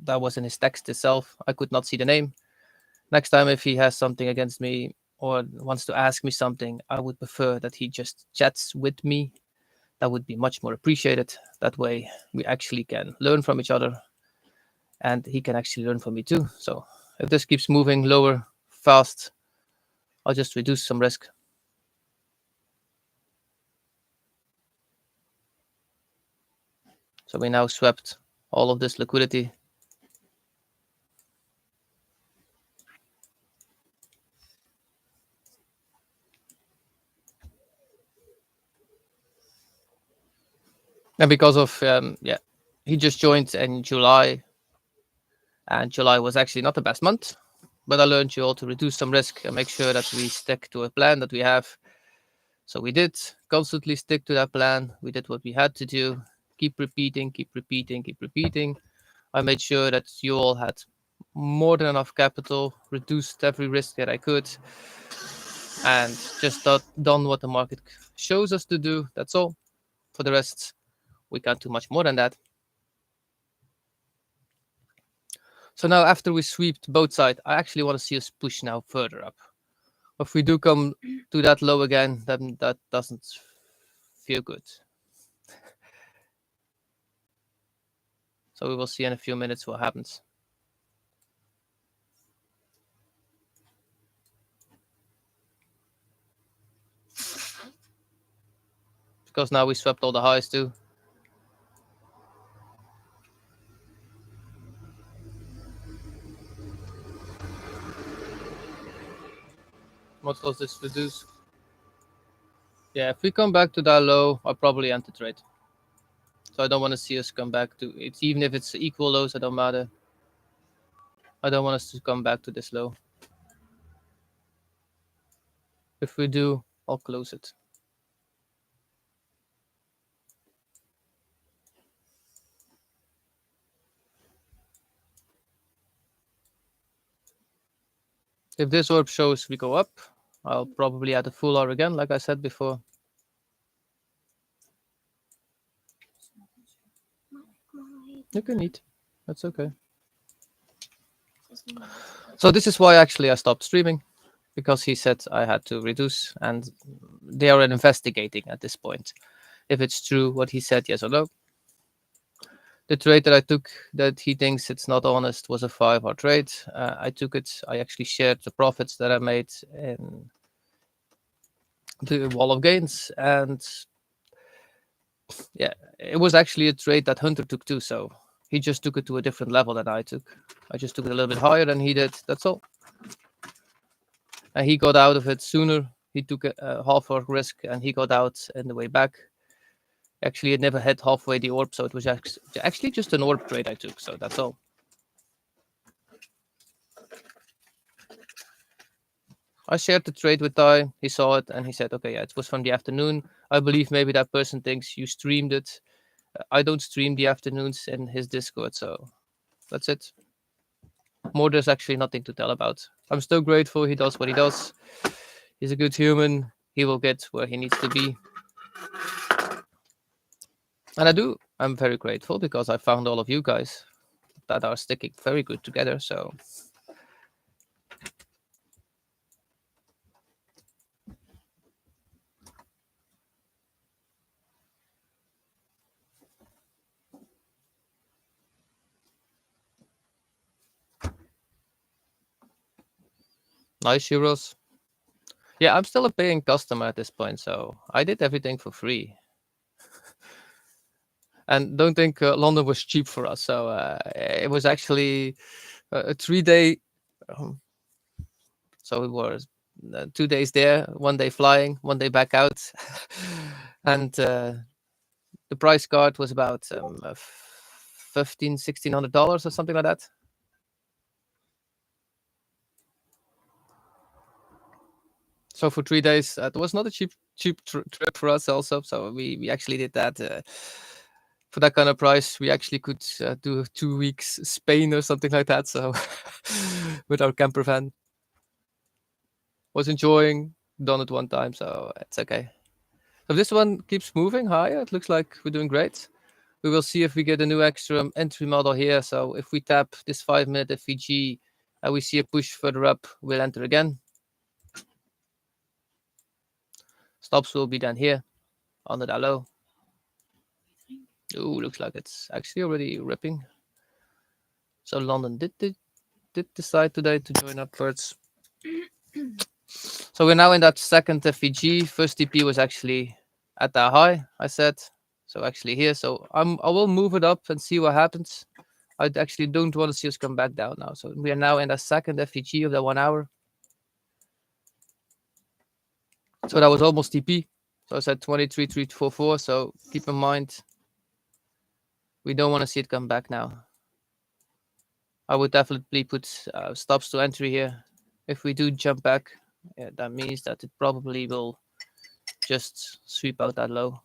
That was in his text itself. I could not see the name. Next time, if he has something against me or wants to ask me something, I would prefer that he just chats with me. That would be much more appreciated. That way, we actually can learn from each other, and he can actually learn from me too. So if this keeps moving lower fast, I'll just reduce some risk. So we now swept all of this liquidity. And because of, he just joined in July, and July was actually not the best month, but I learned you all to reduce some risk and make sure that we stick to a plan that we have. So we did constantly stick to that plan. We did what we had to do. Keep repeating, keep repeating, keep repeating. I made sure that you all had more than enough capital, reduced every risk that I could, and just done what the market shows us to do. That's all. For the rest, we can't do much more than that. So now after we swept both sides, I actually want to see us push now further up. If we do come to that low again, then that doesn't feel good. So we will see in a few minutes what happens. Because now we swept all the highs too. What was this reduce? Yeah, if we come back to that low, I'll probably end the trade. So I don't want to see us come back to it, even if it's equal lows, it don't matter. I don't want us to come back to this low. If we do, I'll close it. If this orb shows we go up, I'll probably add a full R again, like I said before. You can eat. That's okay. So this is why actually I stopped streaming, because he said I had to reduce, and they are investigating at this point if it's true what he said, yes or no. The trade that I took that he thinks it's not honest was a 5-hour trade. I took it. I actually shared the profits that I made in the wall of gains, and yeah, it was actually a trade that Hunter took too. So he just took it to a different level than I took. I just took it a little bit higher than he did. That's all. And he got out of it sooner. He took a half-hour risk, and he got out in the way back. Actually, it never hit halfway the orb, so it was actually just an orb trade I took. So that's all. I shared the trade with Ty. He saw it and he said, okay, yeah, it was from the afternoon. I believe maybe that person thinks you streamed it. I don't stream the afternoons in his Discord, so that's it. More, there's actually nothing to tell about. I'm still grateful he does what he does. He's a good human. He will get where he needs to be. And I'm very grateful because I found all of you guys that are sticking very good together. So nice, euros. Yeah, I'm still a paying customer at this point, so I did everything for free. And don't think London was cheap for us. So it was actually a 3-day. So it was 2 days there, 1 day flying, 1 day back out. And the price card was about $1,500-$1,600 or something like that. So for 3 days, it was not a cheap trip for us also. So we actually did that. For that kind of price, we actually could do 2 weeks Spain or something like that. So with our camper van, was enjoying, done it one time, so it's okay. So this one keeps moving higher. It looks like we're doing great. We will see if we get a new extra entry model here. So if we tap this 5-minute FVG and we see a push further up, we'll enter again. Stops will be then here under that low. Ooh, looks like it's actually already ripping. So London did decide today to join upwards. So we're now in that second FVG. First TP was actually at that high, I said. So actually here. So I will move it up and see what happens. I actually don't want to see us come back down now. So we are now in the second FVG of the 1 hour. So that was almost TP. So I said 23,344. So keep in mind, we don't want to see it come back now. I would definitely put stops to entry here. If we do jump back, yeah, that means that it probably will just sweep out that low.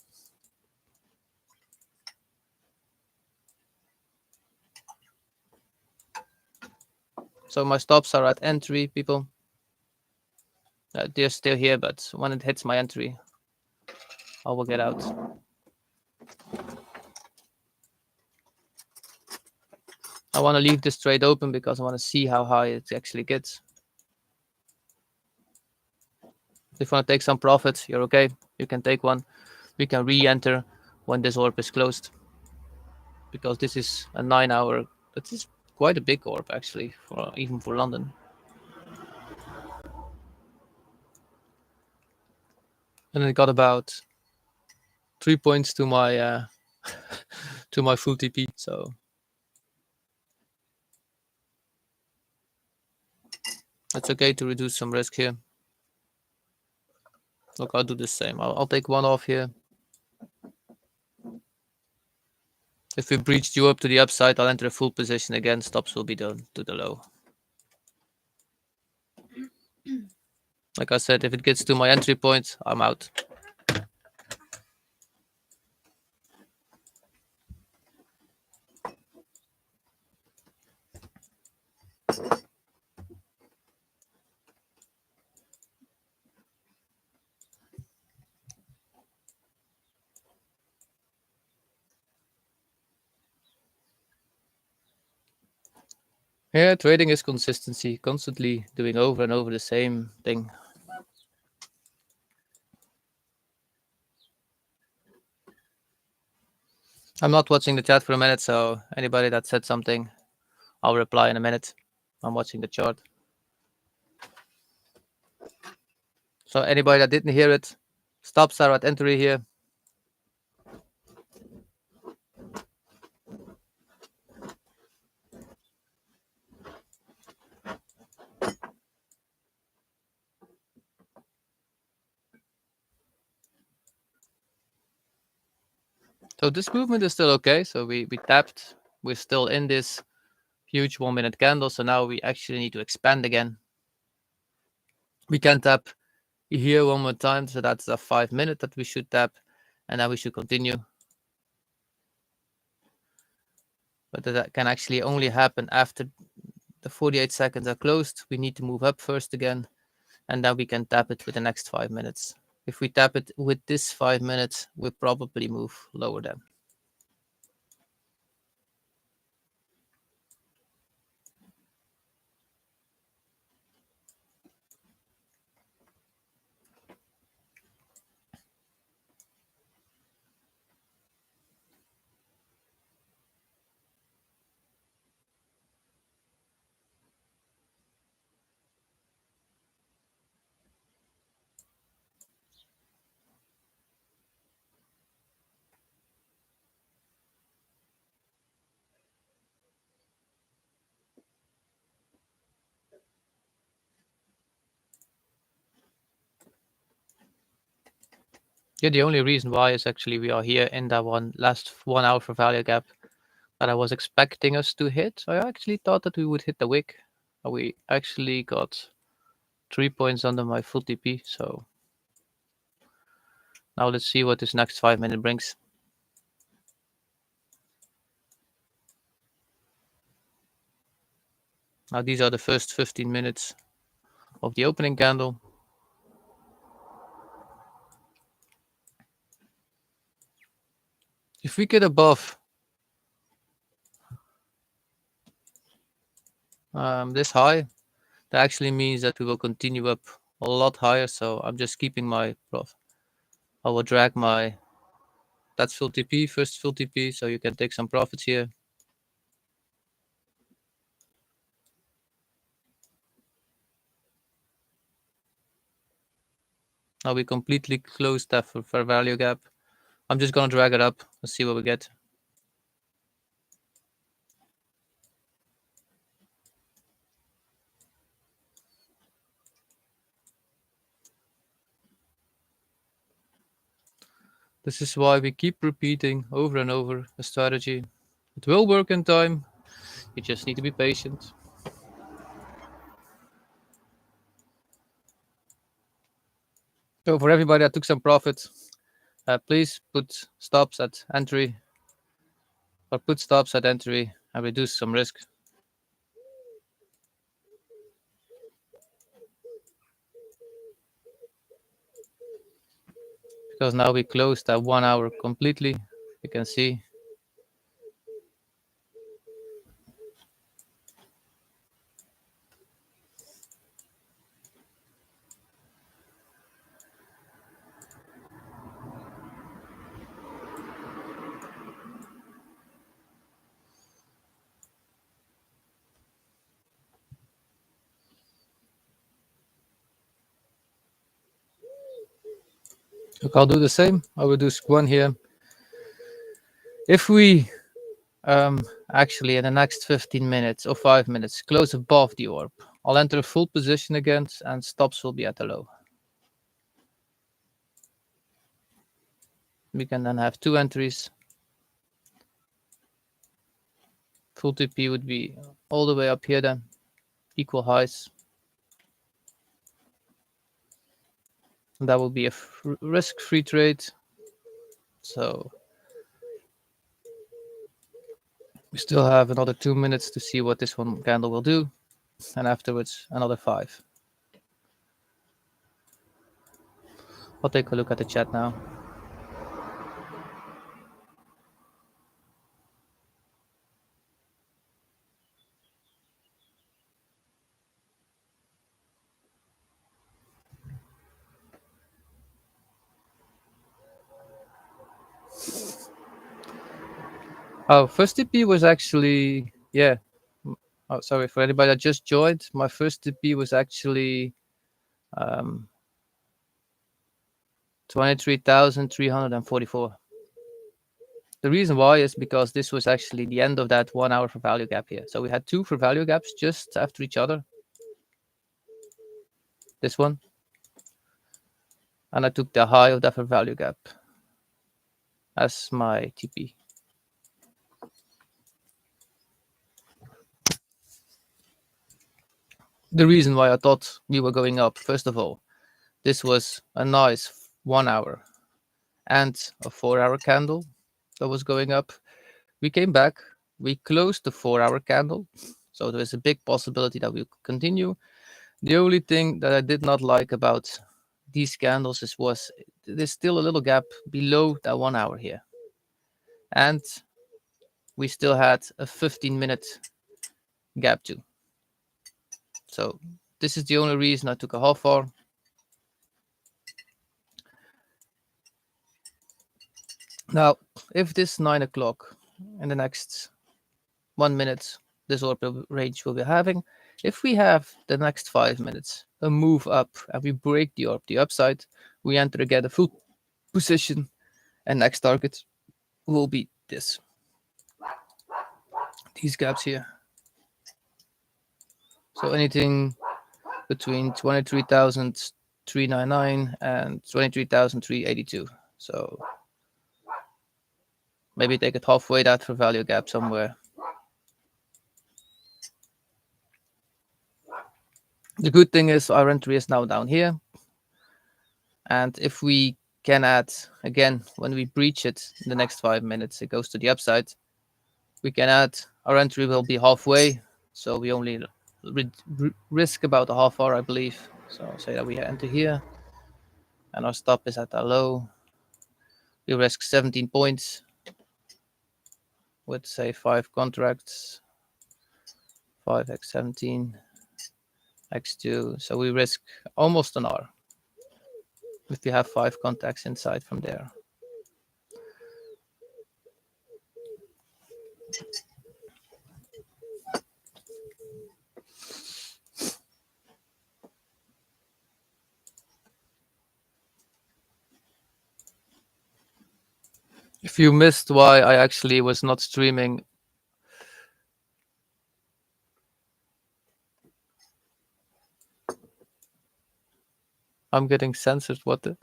So my stops are at entry, people. They're still here, but when it hits my entry, I will get out. I want to leave this trade open because I want to see how high it actually gets. If you want to take some profit, you're okay. You can take one. We can re-enter when this orb is closed. Because this is a 9 hour. That is quite a big orb actually, even for London. And it got about 3 points to my to my full TP. So it's okay to reduce some risk here. Look, I'll do the same. I'll take one off here. If we breached you up to the upside, I'll enter a full position again. Stops will be done to the low. Like I said, if it gets to my entry point, I'm out. Yeah, trading is consistency, constantly doing over and over the same thing. I'm not watching the chat for a minute, so anybody that said something, I'll reply in a minute. I'm watching the chart. So anybody that didn't hear it, stops are at entry here. So this movement is still okay. So we tapped. We're still in this huge 1 minute candle. So now we actually need to expand again. We can tap here one more time. So that's a 5 minute that we should tap. And then we should continue. But that can actually only happen after the 48 seconds are closed. We need to move up first again. And then we can tap it with the next 5 minutes. If we tap it with this 5 minutes, we'll probably move lower then. Yeah, the only reason why is actually we are here in that last 1 hour for value gap that I was expecting us to hit. I actually thought that we would hit the wick. We actually got 3 points under my full TP. So now let's see what this next 5 minute brings. Now these are the first 15 minutes of the opening candle. If we get above this high, that actually means that we will continue up a lot higher. So I'm just keeping my prof. I will drag my, that's full TP, first full TP, so you can take some profits here. Now we completely closed that for value gap. I'm just gonna drag it up. Let's see what we get. This is why we keep repeating over and over a strategy. It will work in time. You just need to be patient. So for everybody that took some profit, please put stops at entry or put stops at entry and reduce some risk. Because now we closed that 1 hour completely. You can see. Look, I'll do the same. I will do one here. If we actually in the next 15 minutes or 5 minutes close above the orb, I'll enter a full position again and stops will be at the low. We can then have 2 entries. Full TP would be all the way up here then, equal highs. And that will be a risk-free trade. So we still have another 2 minutes to see what this one candle will do. And afterwards, another 5. I'll take a look at the chat now. Oh, first TP was actually, yeah. Oh, sorry for anybody that just joined. My first TP was actually 23,344. The reason why is because this was actually the end of that 1 hour for value gap here. So we had 2 for value gaps just after each other. This one. And I took the high of that for value gap as my TP. The reason why I thought we were going up, first of all, this was a nice 1 hour and a 4 hour candle that was going up. We came back, we closed the 4 hour candle. So there's a big possibility that we could continue. The only thing that I did not like about these candles, there's still a little gap below that 1 hour here. And we still had a 15-minute gap too. So this is the only reason I took a half hour. Now, if this 9 o'clock in the next 1 minute, this order range will be having, if we have the next 5 minutes a move up and we break the orb, the upside, we enter again a full position, and next target will be this. These gaps here. So anything between 23,399 and 23,382. So maybe take it halfway that for value gap somewhere. The good thing is our entry is now down here. And if we can add, again, when we breach it in the next 5 minutes, it goes to the upside. We can add, our entry will be halfway. So we only risk about a half hour, I believe. So I'll say that we enter here. And our stop is at a low. We risk 17 points with, say, 5 contracts. 5x17, x2. So we risk almost an hour if you have 5 contacts inside from there. If you missed why I actually was not streaming, I'm getting censored. What the?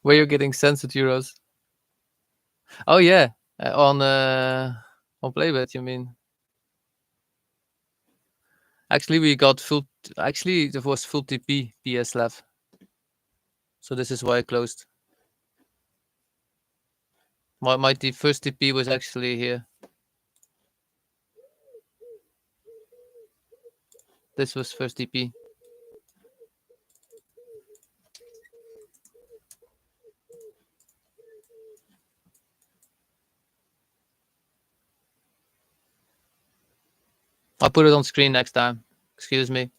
Where you're getting censored, euros? Oh yeah, on playbit, you mean? Actually, we got full. Actually, there was full TP PS left, so this is why I closed. My first TP was actually here. This was first TP. I'll put it on screen next time. Excuse me.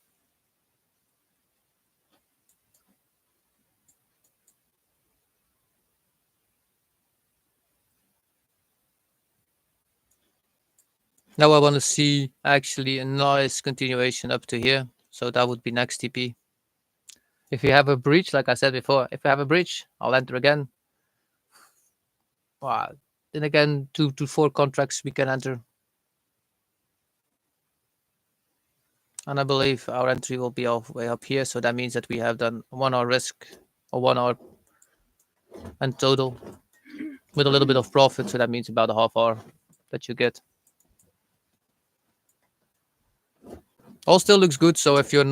Now I want to see actually a nice continuation up to here. So that would be next TP. If you have a breach, like I said before, if you have a breach, I'll enter again. Wow. Then again, 2 to 4 contracts we can enter. And I believe our entry will be all the way up here. So that means that we have done 1 hour risk or 1 hour and total with a little bit of profit. So that means about a half hour that you get. All still looks good. So if you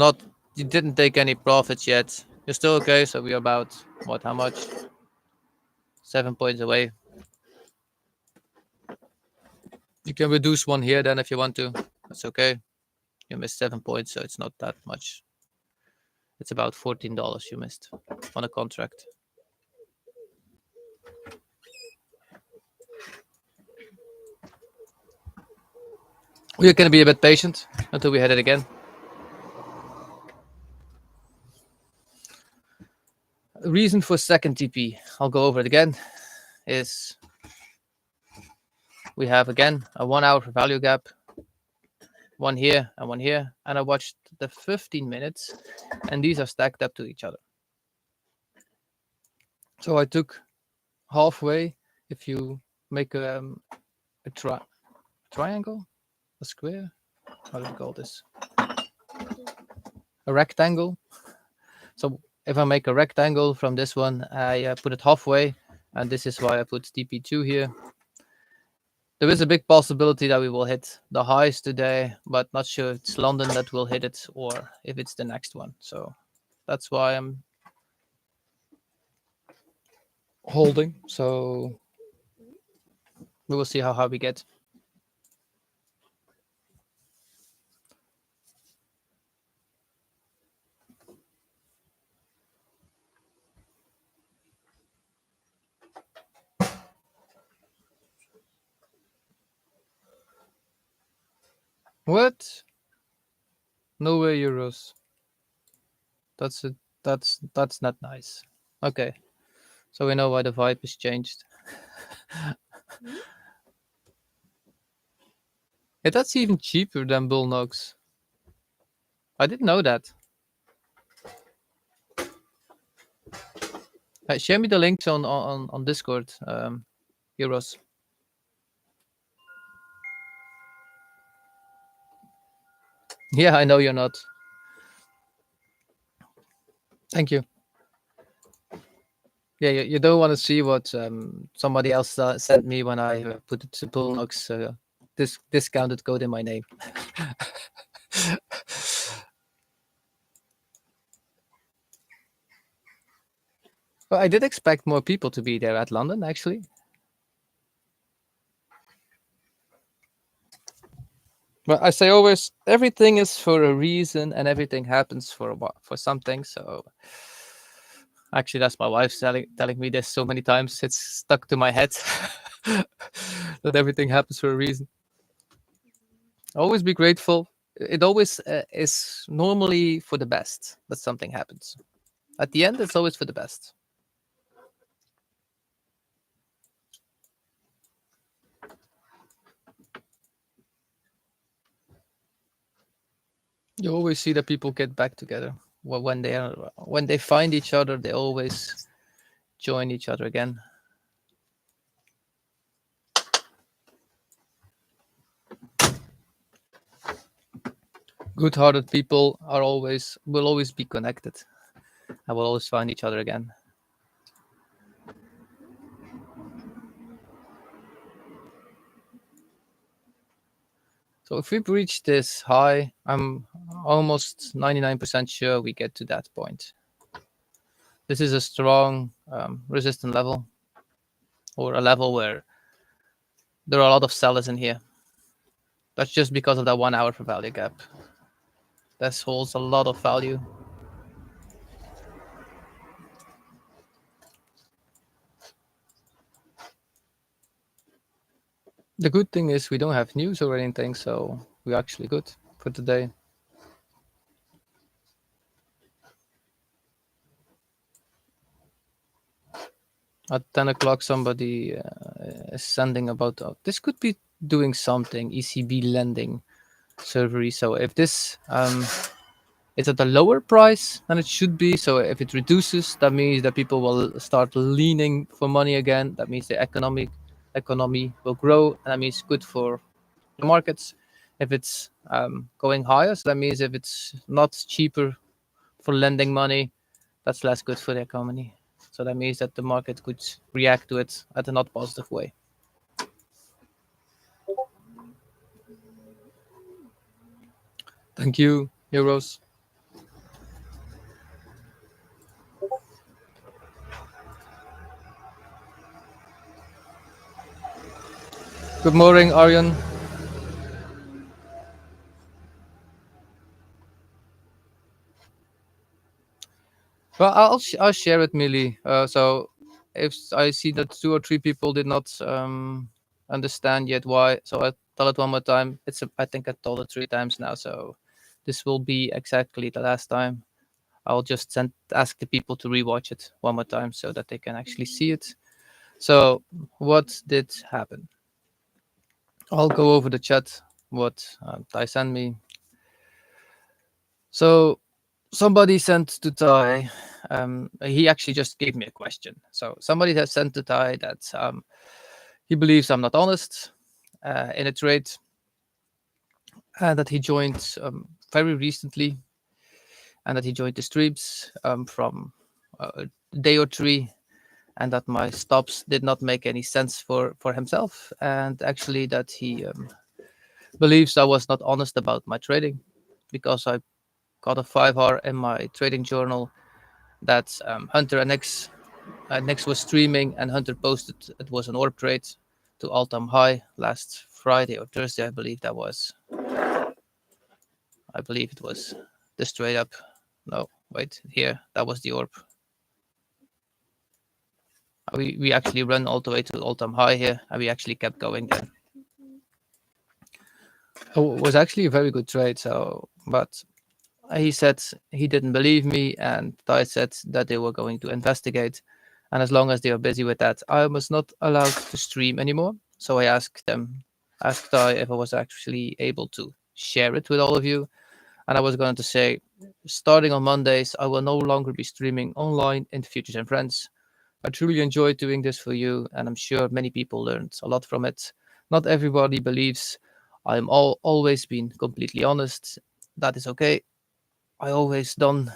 didn't take any profits yet, you're still okay. So we're about, how much? 7 points away. You can reduce 1 here then if you want to. That's okay. You missed 7 points, so it's not that much. It's about $14 you missed on a contract. We're going to be a bit patient until we hit it again. The reason for second TP, I'll go over it again, is we have again a 1 hour value gap, 1 here and 1 here, and I watched the 15 minutes, and these are stacked up to each other. So I took halfway. If you make a triangle, a square, how do you call this? A rectangle. So if I make a rectangle from this one, I put it halfway, and this is why I put TP2 here. There is a big possibility that we will hit the highs today, but not sure if it's London that will hit it or if it's the next one. So that's why I'm holding. So we will see how high we get. What? No way, euros. That's it. That's not nice. Okay, so we know why the vibe is changed. Yeah, that's even cheaper than bulenox. I didn't know that. Share me the links on Discord, euros. Yeah, I know you're not. Thank you. Yeah, you don't want to see what somebody else sent me when I put it to bulenox discounted code in my name. Well, I did expect more people to be there at London, actually. But I say always, everything is for a reason, and everything happens for something. So actually, that's my wife telling me this so many times. It's stuck to my head that everything happens for a reason. Always be grateful. It always is normally for the best that something happens. At the end, it's always for the best. You always see that people get back together. Well, when they find each other, they always join each other again. Good-hearted people will always be connected and will always find each other again. So if we breach this high, I'm almost 99% sure we get to that point. This is a strong resistant level, or a level where there are a lot of sellers in here. That's just because of that 1 hour for value gap. This holds a lot of value. The good thing is we don't have news or anything, so we're actually good for today. At 10 o'clock, somebody is sending about this could be doing something, ECB lending servery. So if this is at a lower price than it should be, so if it reduces, that means that people will start leaning for money again. That means the economy will grow, and that means good for the markets. If it's going higher, so that means if it's not cheaper for lending money, that's less good for the economy. So that means that the market could react to it at a not positive way. Thank you, euros. Good morning, Aryan. Well, I'll share it, Millie. So if I see that 2 or 3 people did not understand yet why, so I tell it one more time. I think I told it 3 times now, so this will be exactly the last time. I'll just ask the people to rewatch it one more time so that they can actually see it. So what did happen? I'll go over the chat what Ty sent me. So somebody sent to Ty. He actually just gave me a question. So somebody has sent to Ty that he believes I'm not honest in a trade, and that he joined very recently, and that he joined the streams from a day or 3, and that my stops did not make any sense for himself, and actually that he believes I was not honest about my trading because I got a 5R in my trading journal that Hunter and Next was streaming, and Hunter posted it was an orb trade to all-time high last Friday or Thursday, I believe that was. I believe it was the straight up. No, wait, here, that was the orb. We actually run all the way to all-time high here, and we actually kept going there. was actually a very good trade. So, but he said he didn't believe me, and Ty said that they were going to investigate. And as long as they are busy with that, I was not allowed to stream anymore. So I asked Ty if I was actually able to share it with all of you. And I was going to say, starting on Mondays, I will no longer be streaming online in Futures and Friends. I truly enjoyed doing this for you, and I'm sure many people learned a lot from it. Not everybody believes I'm always been completely honest. That is okay. I always done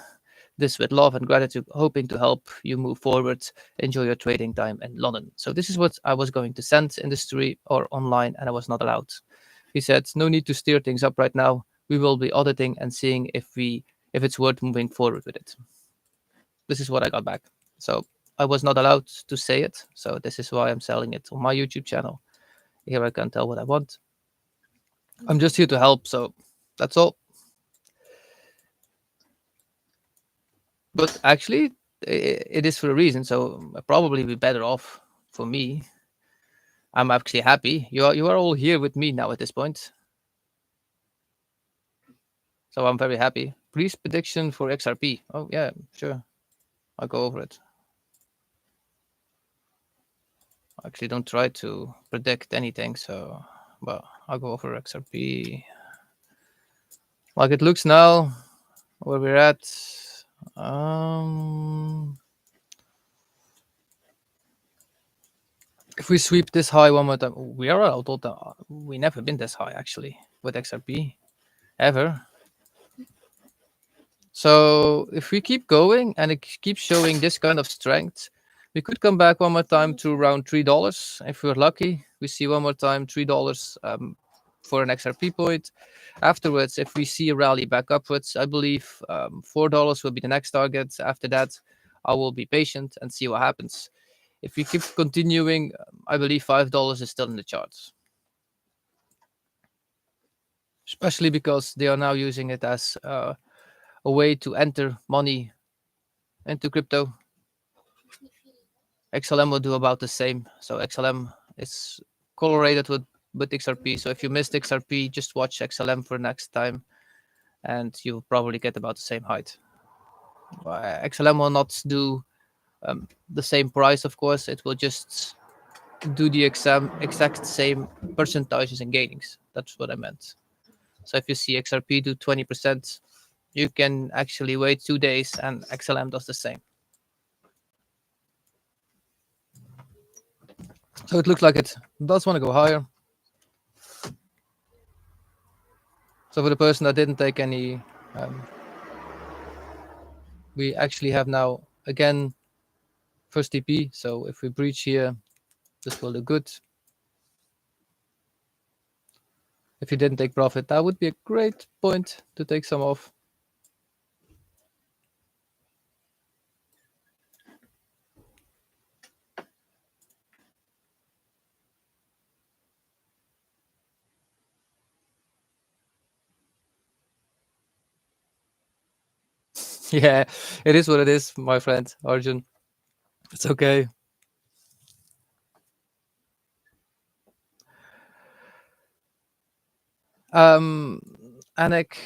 this with love and gratitude, hoping to help you move forward, enjoy your trading time in London. So this is what I was going to send in the stream or online, and I was not allowed. He said, "No need to steer things up right now. We will be auditing and seeing if it's worth moving forward with it." This is what I got back. So I was not allowed to say it. So this is why I'm selling it on my YouTube channel. Here I can tell what I want. I'm just here to help. So that's all. But actually, it is for a reason. So I'll probably be better off for me. I'm actually happy. You are all here with me now at this point. So I'm very happy. Please prediction for XRP. Oh yeah, sure. I'll go over it. I actually don't try to predict anything, so but I'll go over XRP. Like it looks now, where we're at. Um, if we sweep this high one more time, we are out. We never been this high actually with XRP ever. So if we keep going and it keeps showing this kind of strength, we could come back one more time to around $3. If we're lucky, we see one more time $3 for an XRP point. Afterwards, if we see a rally back upwards, I believe $4 will be the next target. After that, I will be patient and see what happens. If we keep continuing, I believe $5 is still in the charts, especially because they are now using it as a way to enter money into crypto. XLM will do about the same. So XLM is correlated with XRP. So if you missed XRP, just watch XLM for next time, and you'll probably get about the same height. XLM will not do the same price, of course. It will just do the exact same percentages and gainings. That's what I meant. So if you see XRP do 20%, you can actually wait 2 days, and XLM does the same. So it looks like it does want to go higher. So for the person that didn't take any, we actually have now again first TP. So if we breach here, this will look good. If you didn't take profit, that would be a great point to take some off. Yeah, it is what it is, my friend Arjun. It's okay. Anik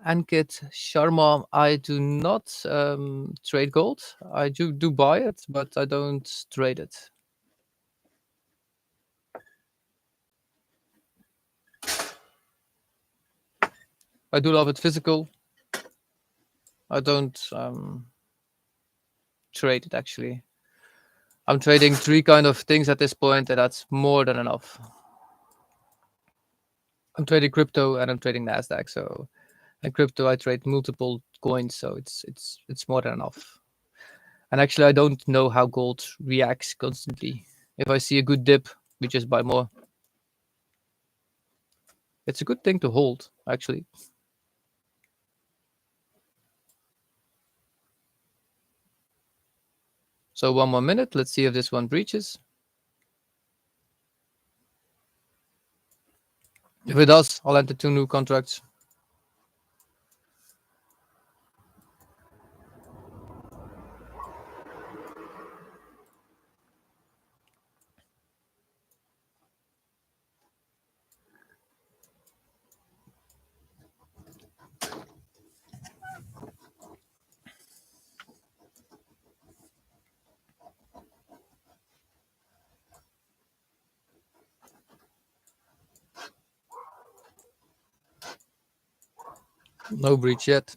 Ankit Sharma, I do not trade gold. I do buy it, but I don't trade it. I do love it physical. I don't trade it actually. I'm trading 3 kind of things at this point, and that's more than enough. I'm trading crypto and I'm trading Nasdaq. So, in crypto, I trade multiple coins, so it's more than enough. And actually, I don't know how gold reacts constantly. If I see a good dip, we just buy more. It's a good thing to hold, actually. So 1 more minute. Let's see if this one breaches. If it does, I'll enter 2 new contracts. No breach yet.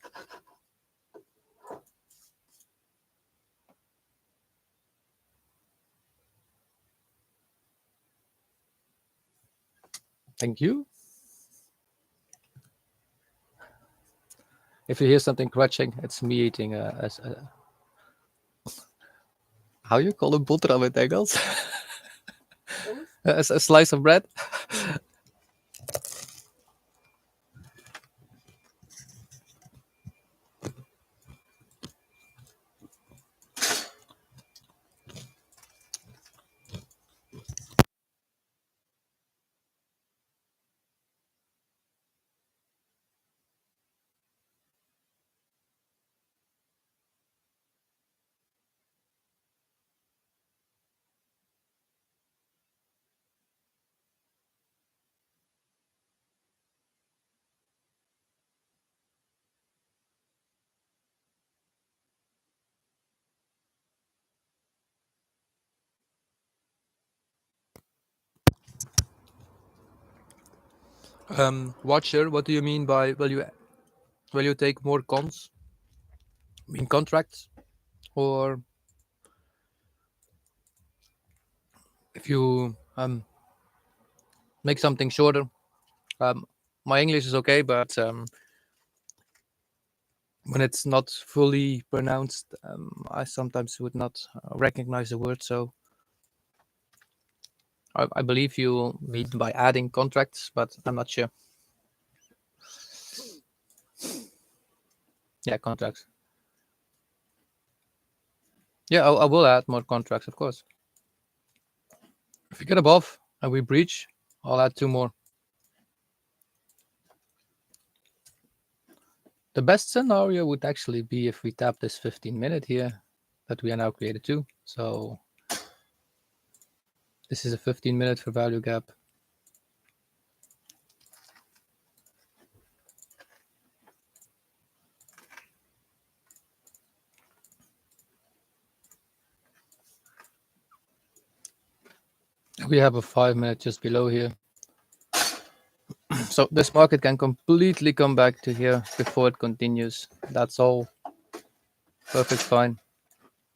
Thank you. If you hear something crunching, it's me eating how you call a boterham in Engels? A slice of bread. Watcher, what do you mean by will you take more cons? I mean contracts, or if you make something shorter? Um, my English is okay, but when it's not fully pronounced, I sometimes would not recognize the word. So I believe you mean by adding contracts, but I'm not sure. Yeah, contracts. Yeah, I will add more contracts, of course. If we get above and we breach, I'll add 2 more. The best scenario would actually be if we tap this 15-minute here that we are now created to. So this is a 15-minute for value gap. We have a 5-minute just below here. So this market can completely come back to here before it continues. That's all perfect fine.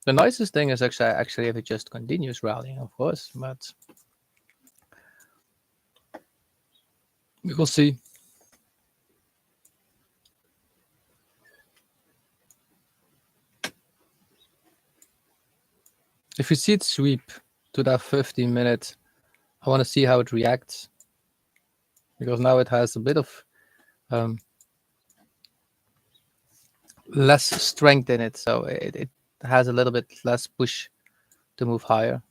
The nicest thing is actually if it just continues rallying, of course, but we will see. If you see it sweep to that 15-minute, I want to see how it reacts, because now it has a bit of less strength in it, so it has a little bit less push to move higher.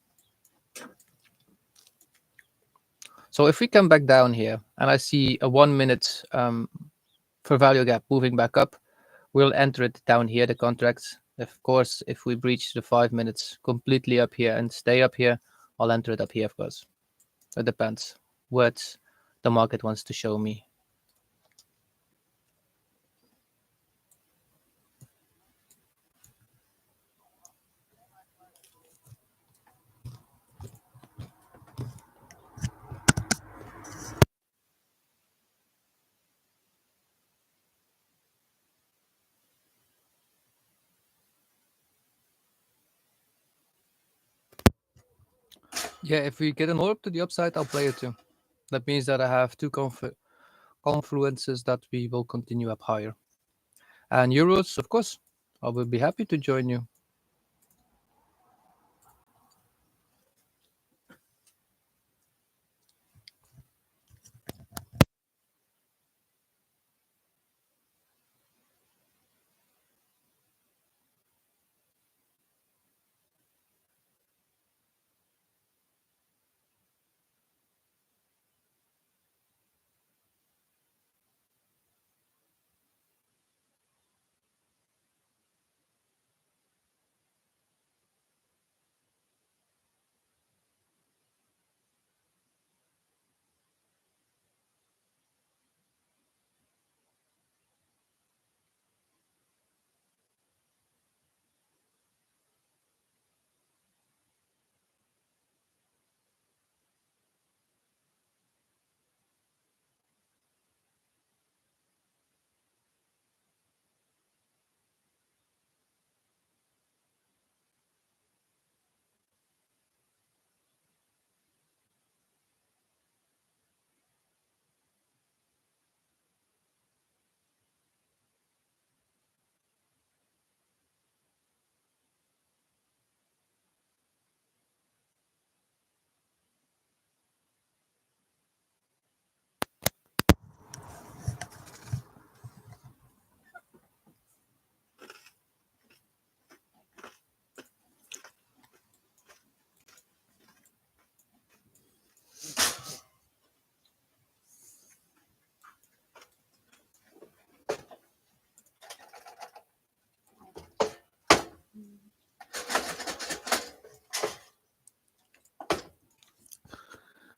So if we come back down here and I see a 1-minute for value gap moving back up, we'll enter it down here, the contracts. Of course, if we breach the 5 minutes completely up here and stay up here, I'll enter it up here, of course. It depends what the market wants to show me. Yeah, if we get an orb to the upside, I'll play it too. That means that I have 2 confluences that we will continue up higher. And Euros, of course, I will be happy to join you.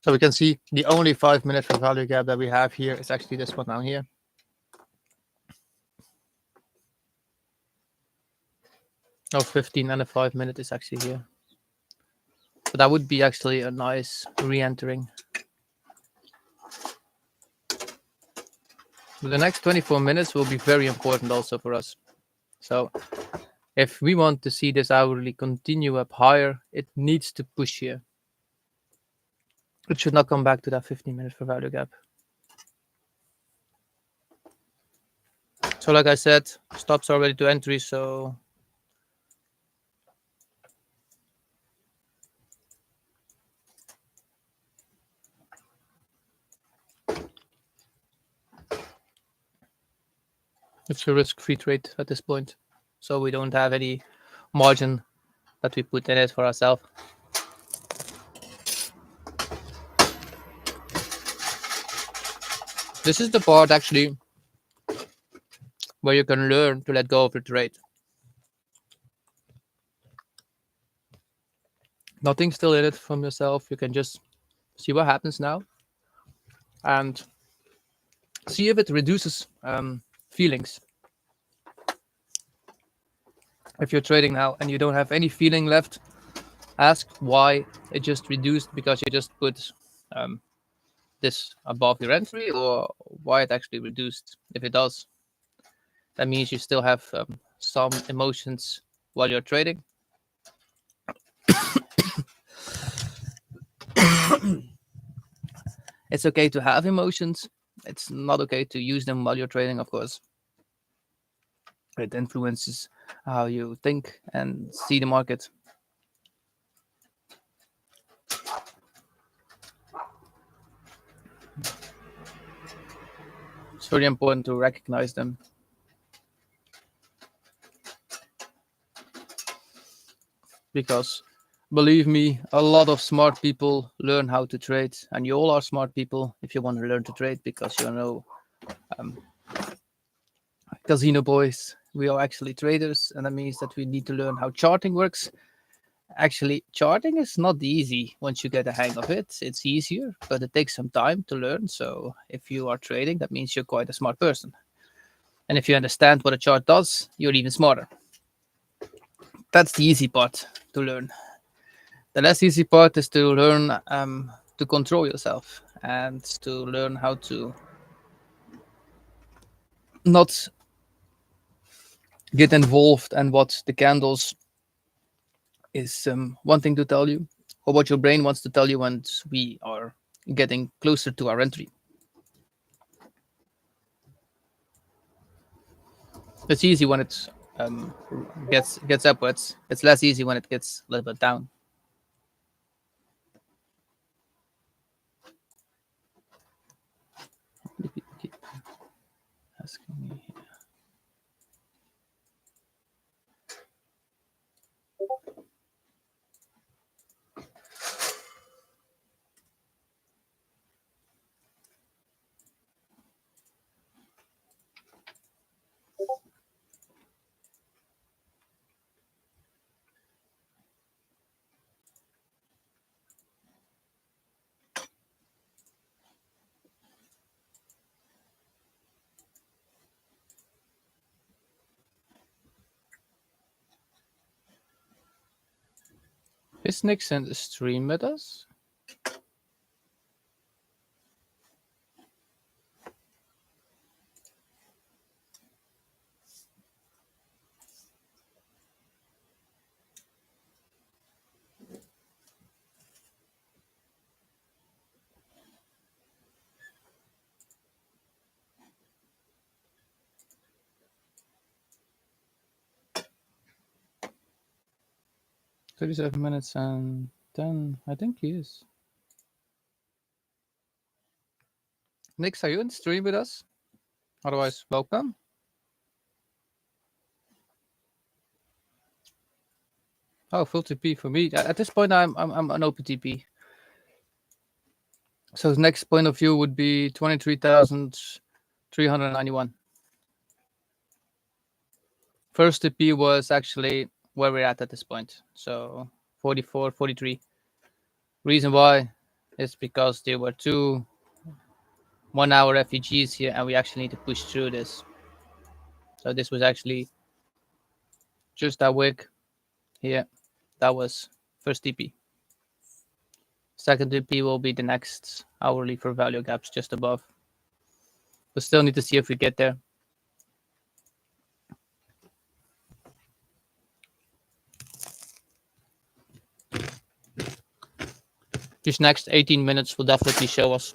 So we can see the only 5-minute fair value gap that we have here is actually this one down here. No, 15 and a 5-minute is actually here. So that would be actually a nice re-entering. The next 24 minutes will be very important also for us. So if we want to see this hourly continue up higher, it needs to push here. It should not come back to that 15-minute fair value gap. So like I said, stops are ready to entry, so it's a risk-free trade at this point. So we don't have any margin that we put in it for ourselves. This is the part actually where you can learn to let go of the trade. Nothing still in it from yourself. You can just see what happens now and see if it reduces feelings. If you're trading now and you don't have any feeling left, ask why it just reduced because you just put this above your entry, or why it actually reduced. If it does, that means you still have some emotions while you're trading. It's okay to have emotions. It's not okay to use them while you're trading, of course. It influences how you think and see the market. It's very important to recognize them. Because believe me, a lot of smart people learn how to trade, and you all are smart people if you want to learn to trade, because you know, casino boys, we are actually traders, and that means that we need to learn how charting works. Actually, charting is not easy once you get a hang of it. It's easier, but it takes some time to learn. So if you are trading, that means you're quite a smart person. And if you understand what a chart does, you're even smarter. That's the easy part to learn. The less easy part is to learn to control yourself and to learn how to not get involved in what the candles is wanting to tell you, or what your brain wants to tell you once we are getting closer to our entry. It's easy when it gets upwards. It's less easy when it gets a little bit down. Keep asking me here. Is Nick in the stream with us? "37 minutes and 10. I think he is. Nick, are you in the stream with us? Otherwise, welcome. Oh, full TP for me. At this point, I'm an open TP. So the next point of view would be 23,391. First TP was actually where we're at this point. So 44, 43. Reason why is because there were two 1 hour refugees here and we actually need to push through this. So this was actually just that wick here. That was first TP. Second TP will be the next hourly for value gaps just above. We still need to see if we get there. These next 18 minutes will definitely show us.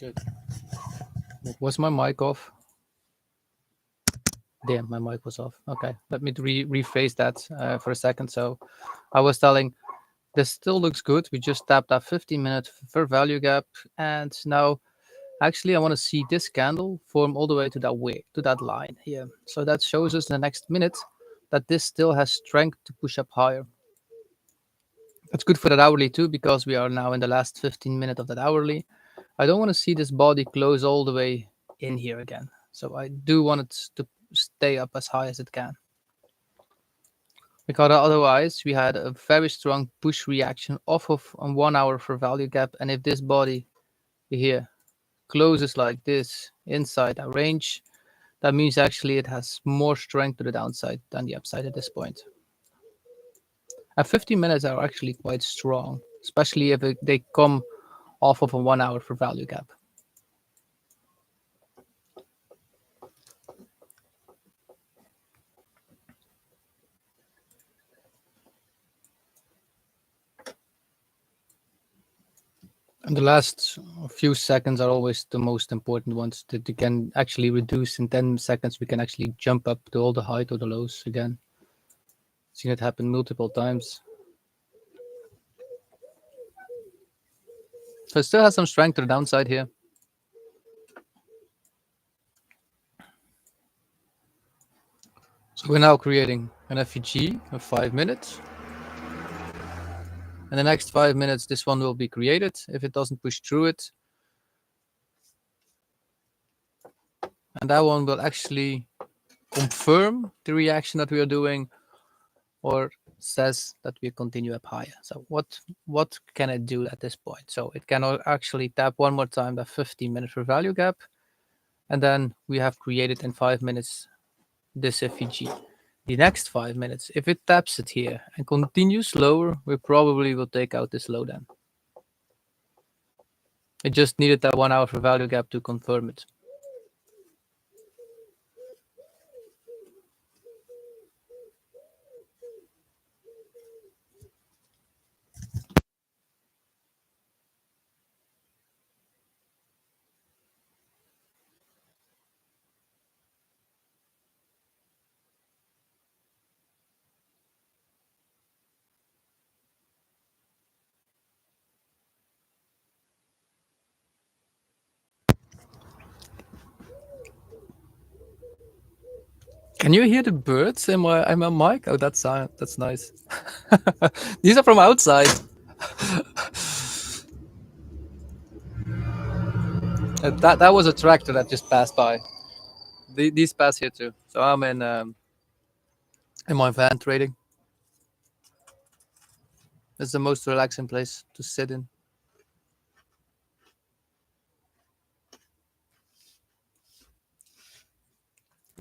Shit. Was my mic off? Damn, my mic was off. Okay, let me rephrase that for a second. So I was telling, this still looks good. We just tapped that 15-minute fair value gap. And now, actually, I want to see this candle form all the way to that wick, to that line here. So that shows us in the next minute that this still has strength to push up higher. That's good for that hourly too, because we are now in the last 15 minutes of that hourly. I don't want to see this body close all the way in here again. So I do want it to stay up as high as it can. Because otherwise we had a very strong push reaction off of a 1 hour for value gap. And if this body here closes like this inside that range, that means actually it has more strength to the downside than the upside at this point. And 15 minutes are actually quite strong, especially if they come off of a 1 hour for value gap. And the last few seconds are always the most important ones that you can actually reduce. In 10 seconds, we can actually jump up to all the height or the lows again. Seen it happen multiple times. So it still has some strength to the downside here. So we're now creating an FEG of 5 minutes. In the next 5 minutes, this one will be created. If it doesn't push through it, and that one will actually confirm the reaction that we are doing, or says that we continue up higher. So what can it do at this point? So it can actually tap one more time that 15-minute for value gap, and then we have created in 5 minutes this FEG. The next 5 minutes, if it taps it here and continues lower, we probably will take out this low then. It just needed that 1 hour for value gap to confirm it. Can you hear the birds in my mic? Oh, that's nice. These are from outside. That was a tractor that just passed by. These pass here too. So I'm in my van trading. It's the most relaxing place to sit in.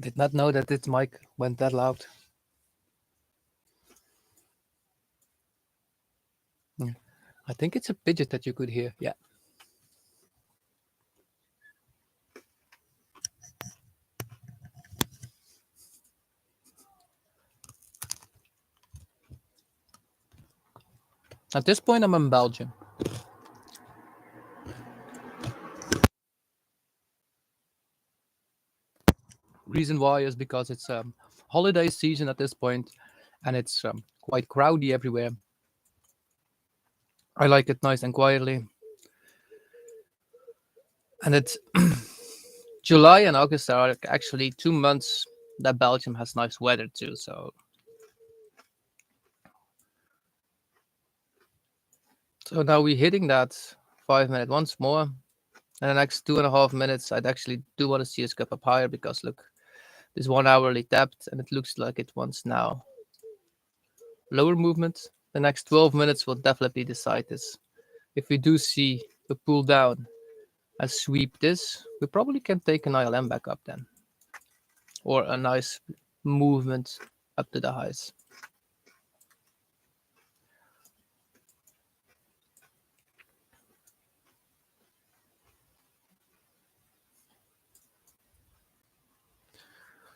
Did not know that this mic went that loud. I think it's a pigeon that you could hear. Yeah. At this point, I'm in Belgium. Reason why is because it's holiday season at this point, and it's quite crowdy everywhere. I like it nice and quietly, and it's July and August are actually 2 months that Belgium has nice weather too. So now we're hitting that 5 minute once more. And the next 2.5 minutes, I'd actually do want to see us go up higher because look, this 1 hourly tapped and it looks like it wants now lower movement. The next 12 minutes will definitely decide this. If we do see a pull down and sweep this, we probably can take an ILM back up then, or a nice movement up to the highs.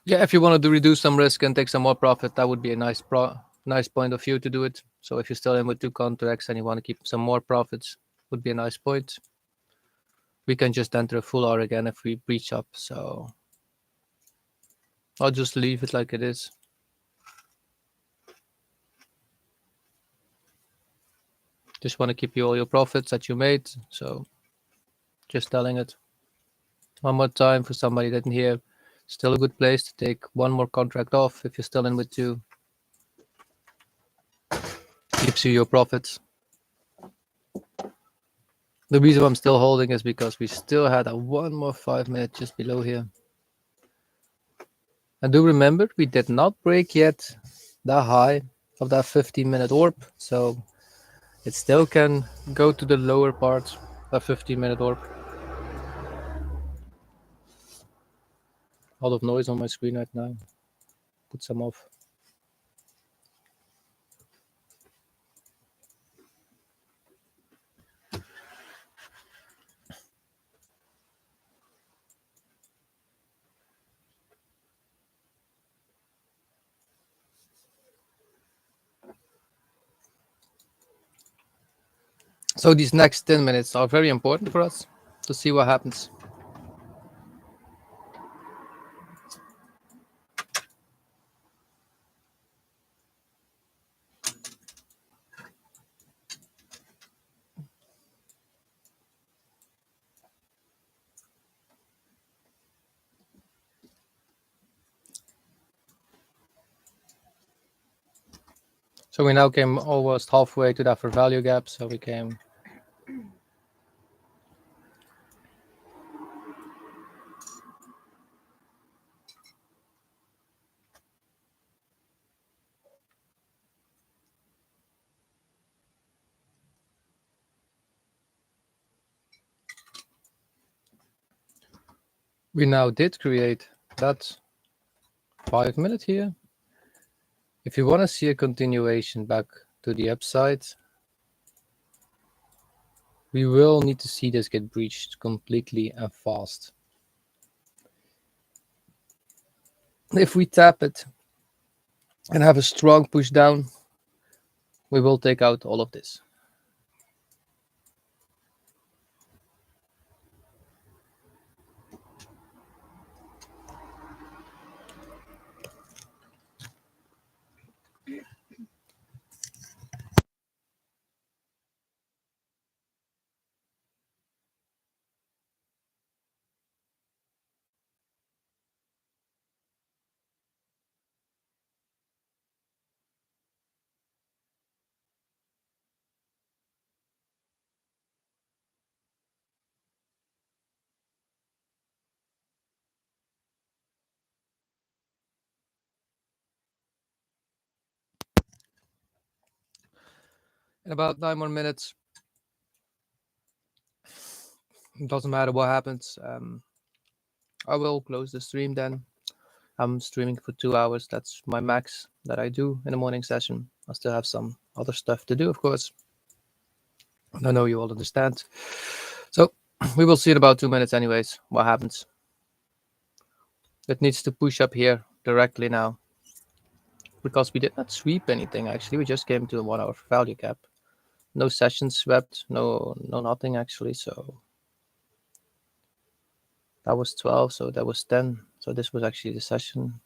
Yeah, if you wanted to reduce some risk and take some more profit, that would be a nice point of view to do it. So if you're still in with 2 contracts and you want to keep some more profits, would be a nice point. We can just enter a full R again if we breach up. So I'll just leave it like it is. Just want to keep you all your profits that you made. So just telling it one more time for somebody that didn't hear. Still a good place to take one more contract off if you're still in with 2. Keeps you your profits. The reason I'm still holding is because we still had a 1 more 5 minute just below here. And do remember, we did not break yet the high of that 15-minute orb. So it still can go to the lower part of 15-minute orb. A lot of noise on my screen right now. Put some off. So these next 10 minutes are very important for us to see what happens. So we now came almost halfway to that for value gap. So we came. We now did create that 5 minutes here. If you want to see a continuation back to the upside, we will need to see this get breached completely and fast. If we tap it and have a strong push down, we will take out all of this. In about 9 more minutes, it doesn't matter what happens. I will close the stream then. I'm streaming for 2 hours. That's my max that I do in the morning session. I still have some other stuff to do, of course. I know you all understand. So we will see in about 2 minutes anyways what happens. It needs to push up here directly now, because we did not sweep anything actually. We just came to a 1 hour value cap. No sessions swept, no nothing actually. So that was 12, so that was 10. So this was actually the session.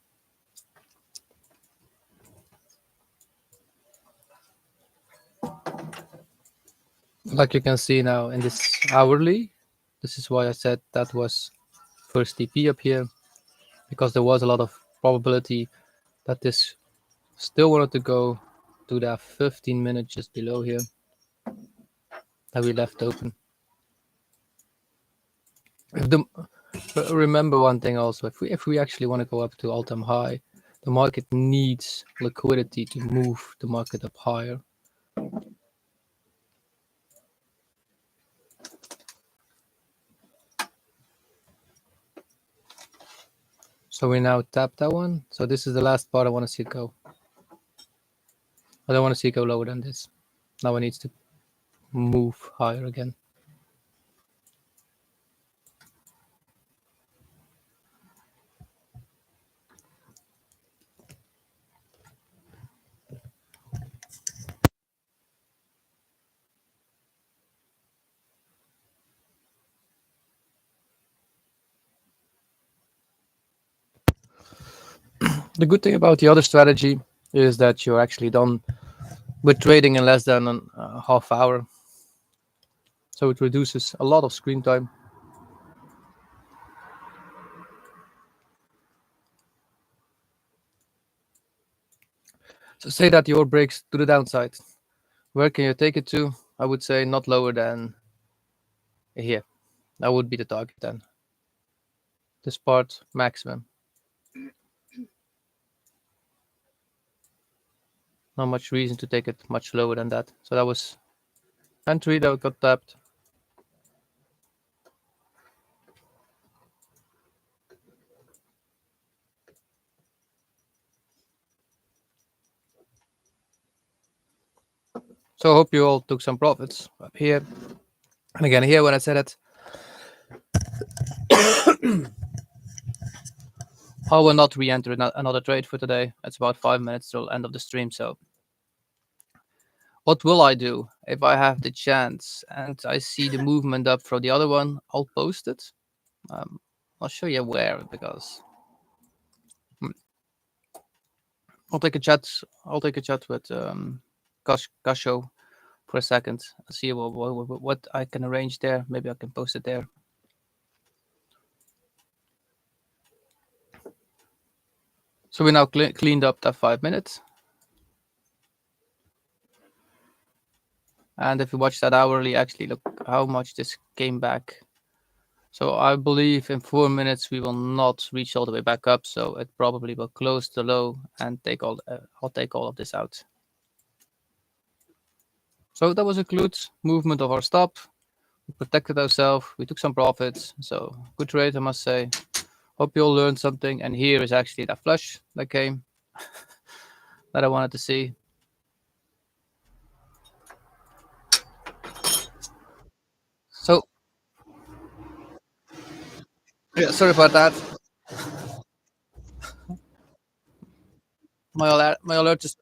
Like you can see now in this hourly, this is why I said that was first TP up here, because there was a lot of probability that this still wanted to go to that 15 minutes just below here that we left open. Remember one thing also, if we actually want to go up to all-time high, the market needs liquidity to move the market up higher. So we now tap that one. So this is the last part I want to see it go. I don't want to see it go lower than this. Now it needs to move higher again. The good thing about the other strategy is that you're actually done with trading in less than a half hour. So it reduces a lot of screen time. So say that your breaks to the downside. Where can you take it to? I would say not lower than here. That would be the target then. This part maximum. Not much reason to take it much lower than that. So that was entry that got tapped. So I hope you all took some profits up here. And again, here when I said it, I will not re-enter another trade for today. It's about 5 minutes till end of the stream. So what will I do if I have the chance and I see the movement up for the other one? I'll post it. I'll show you where, because I'll take a chat. I'll take a chat with Kasho for a second. See what I can arrange there. Maybe I can post it there. So we now cleaned up that 5 minutes. And if you watch that hourly, actually look how much this came back. So I believe in 4 minutes we will not reach all the way back up. So it probably will close the low and take all. I'll take all of this out. So that was a good movement of our stop. We protected ourselves. We took some profits. So good trade, I must say. Hope you all learned something. And here is actually that flush that came that I wanted to see. So yeah, sorry about that. My alert just.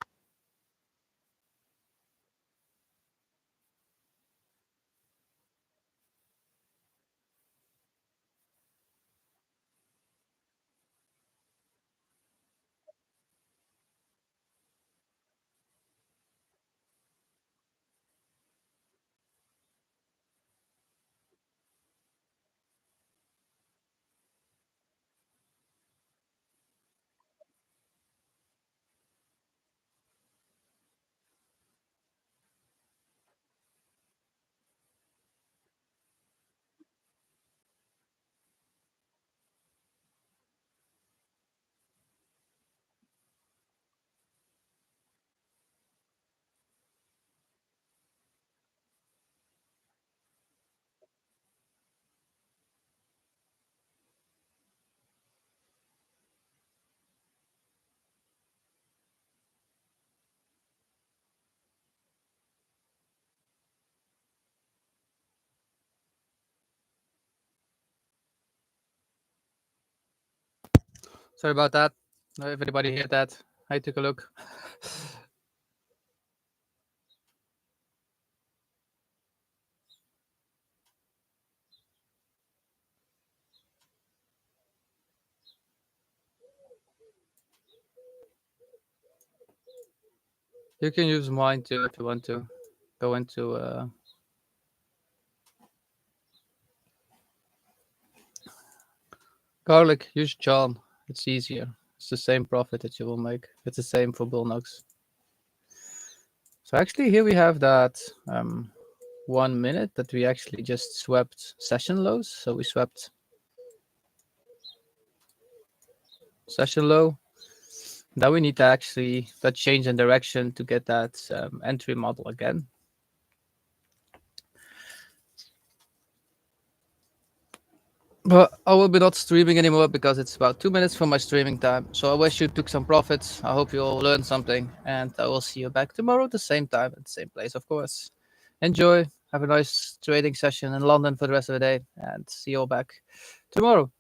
Sorry about that. If everybody heard that, I took a look. You can use mine too if you want to go into garlic. Use John. It's easier. It's the same profit that you will make. It's the same for bulenox. So actually, here we have that 1 minute that we actually just swept session lows. So we swept session low. Now we need to actually that change in direction to get that entry model again. But I will be not streaming anymore because it's about 2 minutes from my streaming time. So I wish you took some profits. I hope you all learned something. And I will see you back tomorrow at the same time, at the same place, of course. Enjoy. Have a nice trading session in London for the rest of the day. And see you all back tomorrow.